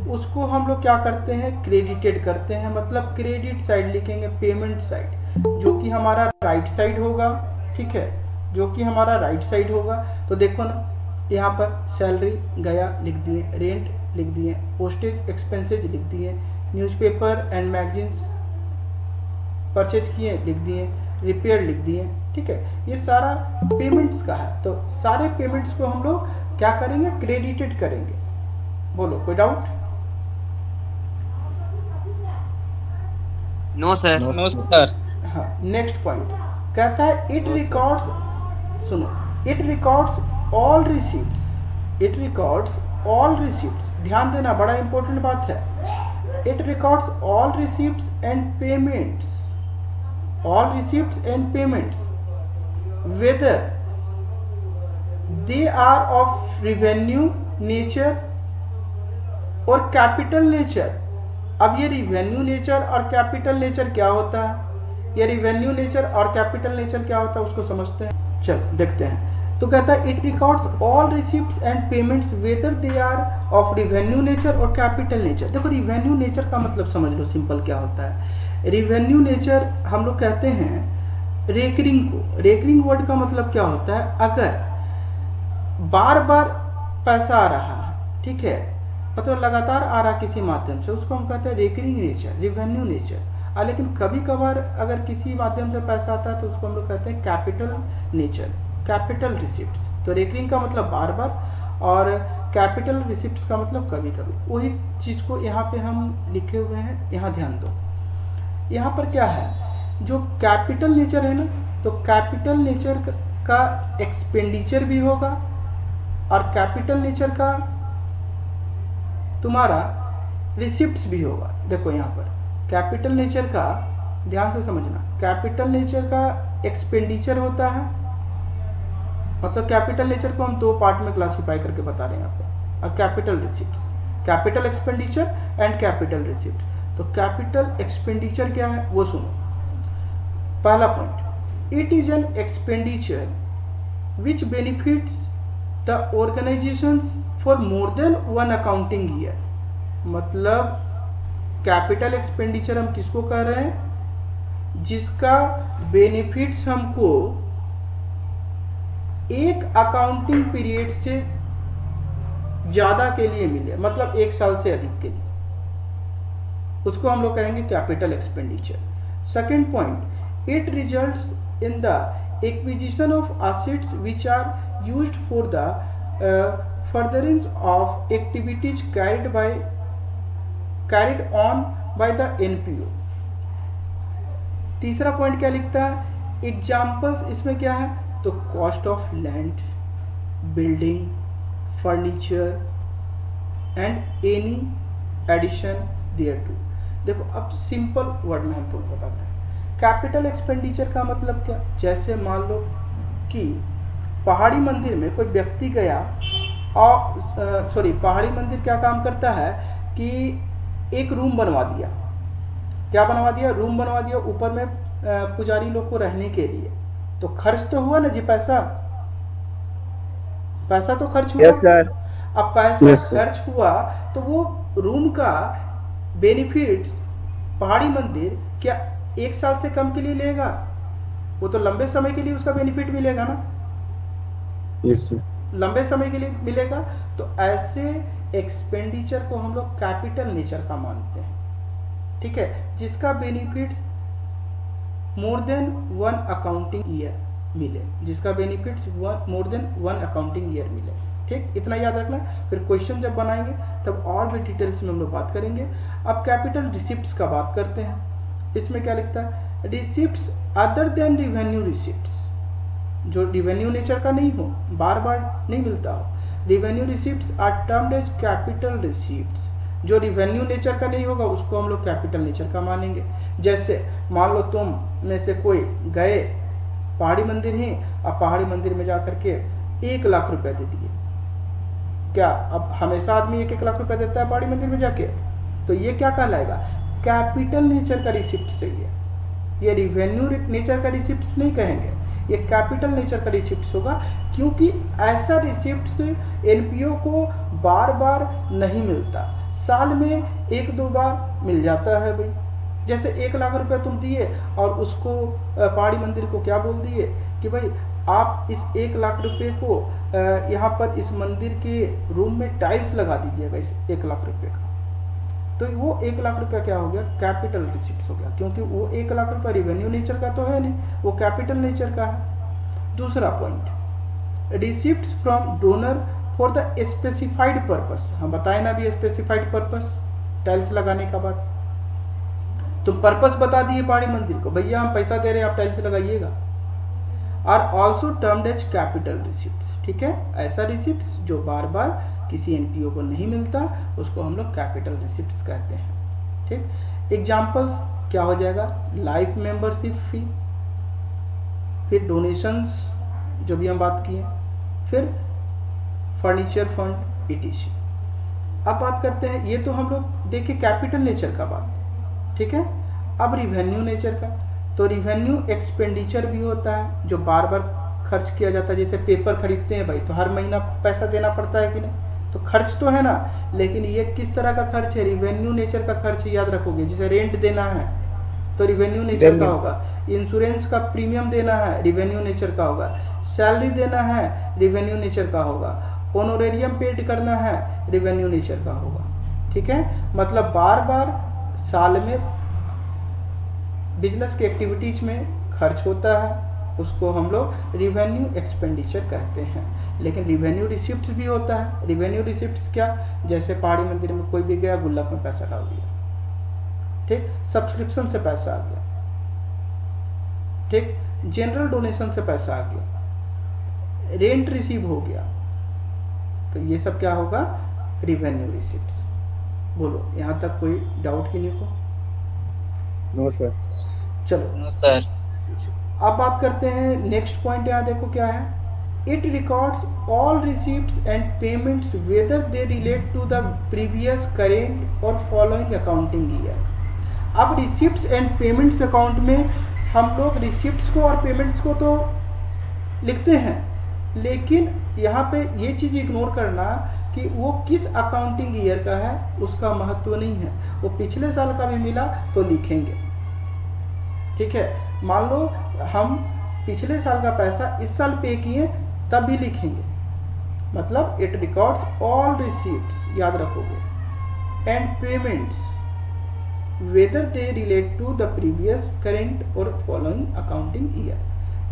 उसको हम लोग क्या करते हैं? क्रेडिटेड करते हैं, मतलब क्रेडिट साइड लिखेंगे, पेमेंट साइड, जो कि हमारा राइट साइड होगा, ठीक है, जो कि हमारा राइट साइड होगा। तो देखो ना, यहाँ पर सैलरी गया लिख दिए, रेंट लिख दिए, पोस्टेज एक्सपेंसेज लिख दिए, न्यूज़पेपर एंड मैगजीन्स परचेज किए लिख दिए, रिपेयर लिख दिए, ठीक है। ये सारा पेमेंट्स का है, तो सारे पेमेंट्स को हम लोग क्या करेंगे? क्रेडिटेड करेंगे। बोलो, कोई doubt? No sir. No sir. हाँ, नेक्स्ट पॉइंट कहता है इट रिकॉर्ड्स, सुनो, it records all receipts, it records all receipts, ध्यान देना, बड़ा इंपॉर्टेंट बात है। It records all receipts and payments, all receipts and payments whether they are of revenue nature और कैपिटल नेचर। अब ये रिवेन्यू नेचर और कैपिटल नेचर क्या होता है? ये रिवेन्यू नेचर और कैपिटल नेचर क्या होता है उसको समझते हैं। चल देखते हैं। तो कहता है it records all receipts and payments whether they are of revenue nature और कैपिटल नेचर। देखो, रिवेन्यू नेचर का मतलब समझ लो, सिंपल क्या होता है। रिवेन्यू नेचर हम लोग कहते हैं रेकरिंग को। रेकरिंग वर्ड का मतलब क्या होता है? अगर बार बार पैसा आ रहा है, ठीक है, मतलब लगातार आ रहा किसी माध्यम से, उसको हम कहते हैं रेकरिंग नेचर, रिवेन्यू नेचर। लेकिन कभी कभार अगर किसी माध्यम से पैसा आता है तो उसको हम लोग कहते हैं कैपिटल नेचर, कैपिटल रिसिप्ट्स। तो रेकरिंग का मतलब बार बार और कैपिटल रिसिप्ट्स का मतलब कभी कभी। वही चीज़ को यहाँ पे हम लिखे हुए हैं, यहाँ ध्यान दो। यहाँ पर क्या है, जो कैपिटल नेचर है ना, तो कैपिटल नेचर का एक्सपेंडिचर भी होगा और कैपिटल नेचर का तुम्हारा रिसिप्ट्स भी होगा। देखो यहाँ पर कैपिटल नेचर का, ध्यान से समझना, कैपिटल नेचर का एक्सपेंडिचर होता है, मतलब कैपिटल नेचर को हम दो पार्ट में क्लासिफाई करके बता रहे हैं यहाँ पर, और capital receipts, capital expenditure and capital receipt. तो कैपिटल एक्सपेंडिचर क्या है वो सुनो। पहला point, it is an expenditure which benefits the organisations for more than one accounting year. मतलब कैपिटल एक्सपेंडिचर हम किसको कह रहे हैं? जिसका बेनिफिट्स हमको एक अकाउंटिंग पीरियड से ज़्यादा के लिए मिले, मतलब एक साल से अधिक के लिए, उसको हम लोग कहेंगे capital expenditure. Second point, it results in the acquisition of assets which are used for the furtherance of activities carried on by the NPO। तीसरा पॉइंट क्या लिखता है? एग्जाम्पल्स इसमें क्या है? तो cost of land, building, furniture and any addition thereto. देखो, अब सिंपल वर्ड में हम तुमको बताते हैं। कैपिटल एक्सपेंडिचर का मतलब क्या? जैसे मान लो कि पहाड़ी मंदिर में कोई व्यक्ति गया और पहाड़ी मंदिर क्या काम करता है कि एक रूम बनवा दिया। क्या बनवा दिया? रूम बनवा दिया ऊपर में पुजारी लोग को रहने के लिए, तो खर्च तो हुआ ना जी, पैसा तो खर्च हुआ। Yes, sir. अब पैसा Yes, sir. खर्च हुआ तो वो रूम का बेनिफिट्स पहाड़ी मंदिर क्या 1 साल से कम के लिए लेगा? वो तो लंबे समय के लिए उसका बेनिफिट मिलेगा ना, Yes, sir. लंबे समय के लिए मिलेगा। तो ऐसे एक्सपेंडिचर को हम लोग कैपिटल नेचर का मानते हैं, ठीक है, जिसका benefits more than 1 accounting year मिले, जिसका benefits more than 1 accounting year मिले। ठीक, इतना याद रखना। फिर क्वेश्चन जब बनाएंगे तब और भी डिटेल्स में हम लोग बात करेंगे। अब कैपिटल रिसिप्ट्स का बात करते हैं। इसमें क्या लिखता है? Receipts other than revenue receipts, जो रिवेन्यू नेचर का नहीं हो, बार बार नहीं मिलता हो। Revenue receipts are termed as capital receipts. जो रिवेन्यू नेचर का नहीं होगा उसको हम लोग कैपिटल नेचर का मानेंगे। जैसे मान लो तुम में से कोई गए पहाड़ी मंदिर ही, अब पहाड़ी मंदिर में जाकर के 1 लाख रुपए दे दिए। क्या अब हमेशा आदमी 1-1 लाख रुपए देता है पहाड़ी मंदिर में जाके? तो ये क्या कहलाएगा? कैपिटल नेचर का रिसिप्ट सही है। ये रिवेन्यू नेचर का रिसिप्ट नहीं कहेंगे, ये कैपिटल नेचर का रिसिप्ट होगा, क्योंकि ऐसा रिसिप्ट एनपीओ को बार बार नहीं मिलता, साल में 1-2 बार मिल जाता है भाई। जैसे 1 लाख रुपए तुम दिए और उसको पहाड़ी मंदिर को क्या बोल दिए कि भाई आप इस 1 लाख रुपए को यहाँ पर इस मंदिर के रूम में टाइल्स लगा दीजिएगा इस 1 लाख रुपए का। तो वो 1 लाख रुपया क्या हो गया? कैपिटल रिसिप्ट हो गया, क्योंकि वो 1 लाख रुपया रिवेन्यू नेचर का तो है नहीं, वो कैपिटल नेचर का है। दूसरा point, receipts from donor for the specified purpose. हम बताए ना अभी स्पेसिफाइड पर्पस, टाइल्स लगाने का बाद तुम पर्पस बता दिए पहाड़ी मंदिर को, भैया हम पैसा दे रहे हैं आप टाइल्स लगाइएगा। Are also termed as capital receipts, ठीक है। ऐसा रिसिप्ट्स जो बार बार किसी एनपीओ को नहीं मिलता उसको हम लोग कैपिटल रिसिप्ट्स कहते हैं, ठीक। एग्जांपल्स क्या हो जाएगा? लाइफ मेंबरशिप फी, फिर डोनेशंस जो भी हम बात किए, फिर फर्नीचर फंड ईटीसी। अब बात करते हैं, ये तो हम लोग देखिए कैपिटल नेचर का बात, ठीक है। अब रिवेन्यू नेचर का, तो रिवेन्यू एक्सपेंडिचर भी होता है जो बार बार खर्च किया जाता है। जैसे पेपर खरीदते हैं भाई, तो हर महीना पैसा देना पड़ता है कि नहीं? तो खर्च तो है ना, लेकिन ये किस तरह का खर्च है? रिवेन्यू नेचर का खर्च, याद रखोगे। जैसे रेंट देना है तो रिवेन्यू नेचर का होगा, इंश्योरेंस का प्रीमियम देना है रिवेन्यू नेचर का होगा, सैलरी देना है रिवेन्यू नेचर का होगा, ऑनोरेरियम पेड करना है रिवेन्यू नेचर का होगा, ठीक है। मतलब बार बार साल में बिजनेस के एक्टिविटीज में खर्च होता है, उसको हम लोग रिवेन्यू एक्सपेंडिचर कहते हैं। लेकिन रिवेन्यू रिसिप्ट्स भी होता है। रिवेन्यू रिसिप्ट्स क्या? जैसे पहाड़ी मंदिर में कोई भी गया, गुल्लक में पैसा डाल दिया, ठीक, सब्सक्रिप्शन से पैसा आ गया, ठीक, जनरल डोनेशन से पैसा आ गया, रेंट रिसीव हो गया, तो ये सब क्या होगा? Revenue receipts. बोलो, यहाँ तक कोई डाउट की नहीं को? No sir. चलो नो सर। अब बात करते हैं नेक्स्ट पॉइंट। यहाँ देखो क्या है, it records all receipts and payments whether they relate to the previous, current और फॉलोइंग अकाउंटिंग ईयर। अब रिसिप्ट्स एंड पेमेंट्स अकाउंट में हम लोग रिसिप्ट्स को और पेमेंट्स को तो लिखते हैं, लेकिन यहाँ पे ये चीज़ इग्नोर करना कि वो किस अकाउंटिंग ईयर का है उसका महत्व नहीं है। वो पिछले साल का भी मिला तो लिखेंगे, ठीक है। मान लो हम पिछले साल का पैसा इस साल पे किए तब भी लिखेंगे। मतलब इट रिकॉर्ड्स ऑल रिसीप्ट्स, याद रखोगे, and payments whether they relate to the previous, current और following accounting year.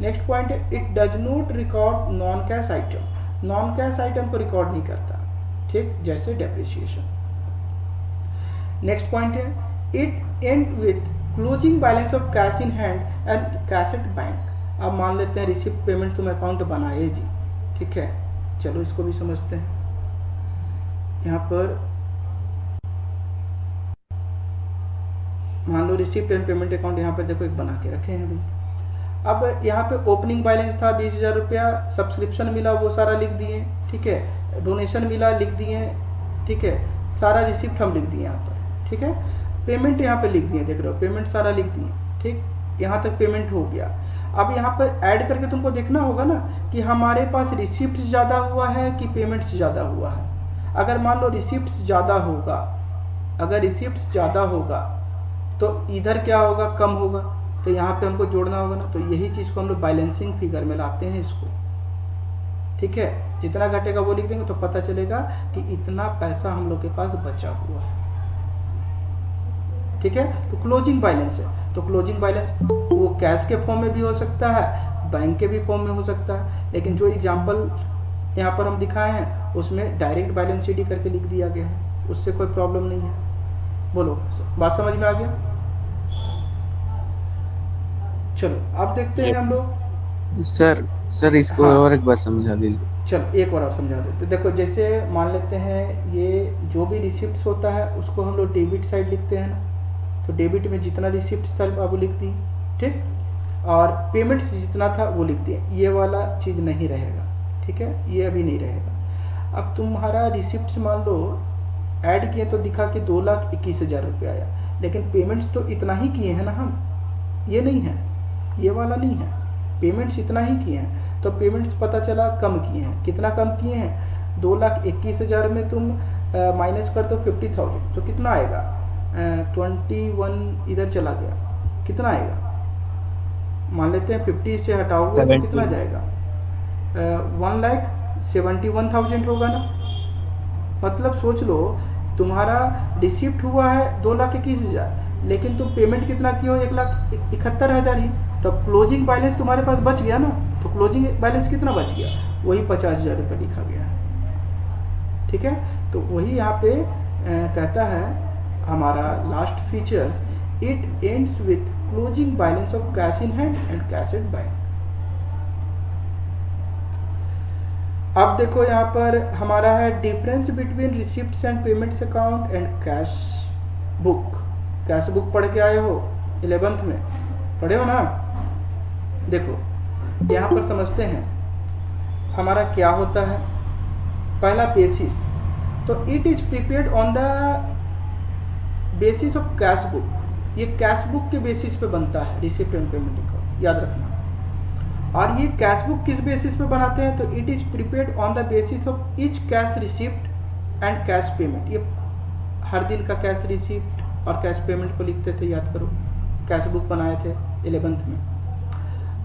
Next point है, it does not record non cash item. Non cash item को रिकॉर्ड नहीं करता, ठीक, जैसे डेप्रिसिएशन। नेक्स्ट पॉइंट है, it end with closing balance of cash in hand and cash at bank. अब मान लेते हैं रिसिप्ट पेमेंट तुम अकाउंट बनाए जी, ठीक है। चलो इसको भी समझते हैं। यहाँ पर मान लो रिसिप्ट एंड पेमेंट अकाउंट यहाँ पर देखो एक बना के रखे हैं भाई। अब यहाँ पे ओपनिंग बैलेंस था 20,000 रुपया, सब्सक्रिप्शन मिला वो सारा लिख दिए, ठीक है, डोनेशन मिला लिख दिए, ठीक है, सारा रिसिप्ट हम लिख दिए यहाँ पर, ठीक है। पेमेंट यहाँ पे लिख दिए, देख रहे हो, पेमेंट सारा लिख दिए, ठीक, यहाँ तक पेमेंट हो गया। अब यहाँ पर ऐड करके तुमको देखना होगा ना कि हमारे पास रिसिप्ट ज़्यादा हुआ है कि पेमेंट्स ज़्यादा हुआ है। अगर मान लो रिसिप्ट ज़्यादा होगा, अगर रिसिप्ट ज़्यादा होगा तो इधर क्या होगा, कम होगा, तो यहाँ पे हमको जोड़ना होगा ना। तो यही चीज़ को हम लोग बैलेंसिंग फिगर में लाते हैं इसको, ठीक है। जितना घटेगा वो लिख देंगे तो पता चलेगा कि इतना पैसा हम लोग के पास बचा हुआ है, ठीक है। तो क्लोजिंग बैलेंस है, तो क्लोजिंग बैलेंस वो कैश के फॉर्म में भी हो सकता है, बैंक के भी फॉर्म में हो सकता है, लेकिन जो एग्जांपल यहाँ पर हम दिखाए हैं उसमें डायरेक्ट बैलेंस शीट ही करके लिख दिया गया है, उससे कोई प्रॉब्लम नहीं है। बोलो, बात समझ में आ गया? चलो अब देखते हैं हम लोग। सर इसको हाँ। और एक बार समझा दीजिए। चलो एक और आप समझा देते। देखो जैसे मान लेते हैं ये जो भी रिसिप्ट्स होता है उसको हम लोग डेबिट साइड लिखते हैं ना, तो डेबिट में जितना रिसिप्ट था वो लिख दी, ठीक, और पेमेंट्स जितना था वो लिख दिए। ये वाला चीज़ नहीं रहेगा, ठीक है, ये अभी नहीं रहेगा। अब तुम्हारा रिसिप्ट्स मान लो ऐड किए तो दिखा कि 2,21,000 रुपये आया, लेकिन पेमेंट्स तो इतना ही किए हैं ना हम, ये नहीं है, ये वाला नहीं है, पेमेंट्स इतना ही किए हैं। तो पेमेंट्स पता चला कम किए हैं, कितना कम किए हैं, 2,21,000 में तुम माइनस कर दो 50,000 तो कितना आएगा, 21 इधर चला गया, कितना आएगा, मान लेते हैं 50 से हटाओगे तो कितना जाएगा, 1,71,000 होगा ना। मतलब सोच लो तुम्हारा रिसिप्ट हुआ है 2,21,000, लेकिन तुम पेमेंट कितना किए हो, 1,71,000 ही, तो क्लोजिंग बैलेंस तुम्हारे पास बच गया ना। तो क्लोजिंग बैलेंस कितना बच गया, वही 50,000 रुपये लिखा गया है, ठीक है। तो वही यहाँ पे कहता है हमारा last features, it ends with closing balance of cash in hand and cash at bank. अब देखो यहाँ पर हमारा है difference between receipts and payments account and cash book. Cash book पढ़ के आए हो 11th में, पढ़े हो ना। देखो यहाँ पर समझते हैं हमारा क्या होता है। पहला बेसिस, तो it is prepared on the basis of cash book. ये कैश बुक के बेसिस पे बनता है रिसिप्ट एंड पेमेंट अकाउंट, याद रखना। और ये कैश बुक किस बेसिस पे बनाते हैं, तो it is prepared on the basis of each cash receipt and cash payment. ये हर दिन का कैश रिसिप्ट और कैश पेमेंट को लिखते थे, याद करो, कैश बुक बनाए थे 11th में।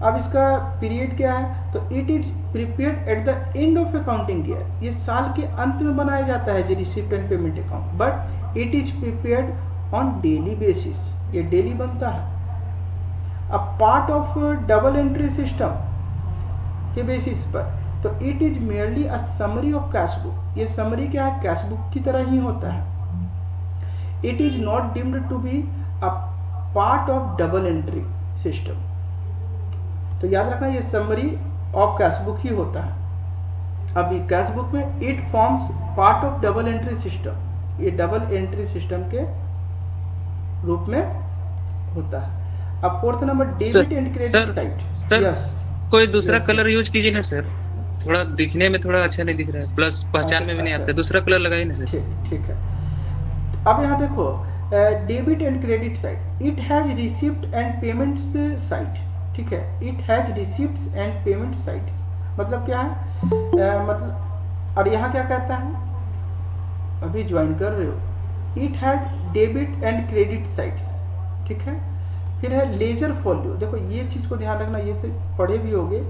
अब इसका पीरियड क्या है, तो it is prepared at the end of accounting year. ये साल के अंत में बनाया जाता है जो receipt and payment account, but it is prepared on daily basis, ये डेली बनता है। अ part of double entry system के बेसिस पर, तो it is merely a summary of cash book. ये समरी क्या है, कैश बुक की तरह ही होता है। It is not deemed to be a part of double entry system. तो याद रखना ये समरी ऑफ कैश बुक ही होता है। अभी कैश बुक में it forms part of double entry system, ये डबल एंट्री सिस्टम के रूप में होता है। अब fourth number debit and credit side. Sir कोई दूसरा कलर यूज कीजिए ना सर, थोड़ा दिखने में थोड़ा अच्छा नहीं दिख रहा है, प्लस पहचान में भी नहीं आता, दूसरा कलर लगाइए ना सर। ठीक है। अब यहाँ देखो debit and credit side, it has receipt and payments side, ठीक है। It has receipts and payment sides, मतलब क्या है, मतलब, और यहाँ क्या कहता है, अभी ज्वाइन कर रहे हो, it has debit and credit sides, ठीक है। फिर है लेजर फोलियो। देखो ये चीज़ को ध्यान रखना, ये से पढ़े भी होंगे,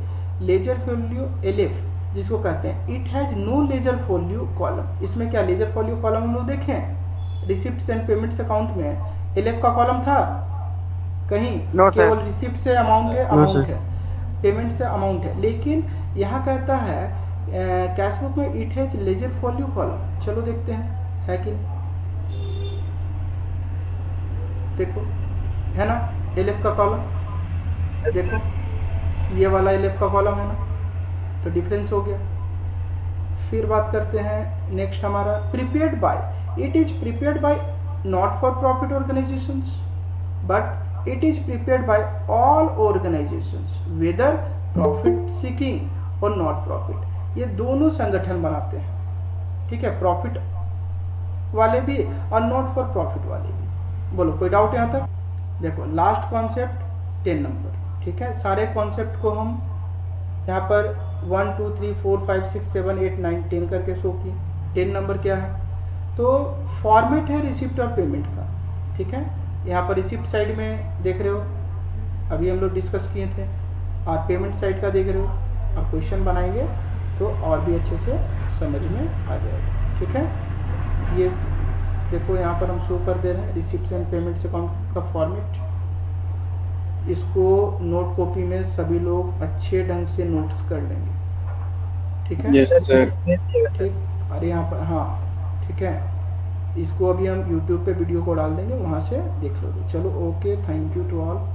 लेजर फोलियो LF जिसको कहते हैं। It has no ledger folio column. इसमें क्या लेजर फोलियो कॉलम हम लोग देखें रिसिप्ट्स एंड पेमेंट्स अकाउंट में LF का कॉलम था कहीं? केवल रिसिप्ट से अमाउंट है, अमाउंट है, पेमेंट से अमाउंट है। लेकिन यहाँ कहता है कैश बुक में it has laser folio column. चलो देखते हैं है कि, देखो है ना LF का कॉलम, देखो ये वाला LF का कॉलम है ना, तो डिफरेंस हो गया। फिर बात करते हैं नेक्स्ट हमारा prepared by. It is prepared by not for profit organisations but it is prepared by all organisations weather profit seeking और नॉट प्रॉफिट। ये दोनों संगठन बनाते हैं, ठीक है, प्रॉफिट वाले भी और नॉट फॉर प्रॉफिट वाले भी। बोलो कोई डाउट यहाँ तक? देखो लास्ट कॉन्सेप्ट 10 नंबर, ठीक है, सारे कॉन्सेप्ट को हम यहाँ पर 1 2 3 4 5 6 7 8 9 10 करके शो किए। 10 नंबर क्या है, तो फॉर्मेट है रिसिप्ट और पेमेंट का। ठीक है, यहाँ पर रिसिप्ट साइड में देख रहे हो, अभी हम लोग डिस्कस किए थे, और पेमेंट साइड का देख रहे हो। अब क्वेश्चन बनाएंगे तो और भी अच्छे से समझ में आ जाएगा। ठीक है, ये देखो यहाँ पर हम शो कर दे रहे हैं रिसिप्ट एंड पेमेंट्स अकाउंट का फॉर्मेट। इसको नोट कॉपी में सभी लोग अच्छे ढंग से नोट्स कर लेंगे। ठीक है, यस सर। ठीक, अरे यहाँ पर हाँ ठीक है, इसको अभी हम YouTube पे वीडियो को डाल देंगे, वहाँ से देख लोगे। चलो okay, thank you to all.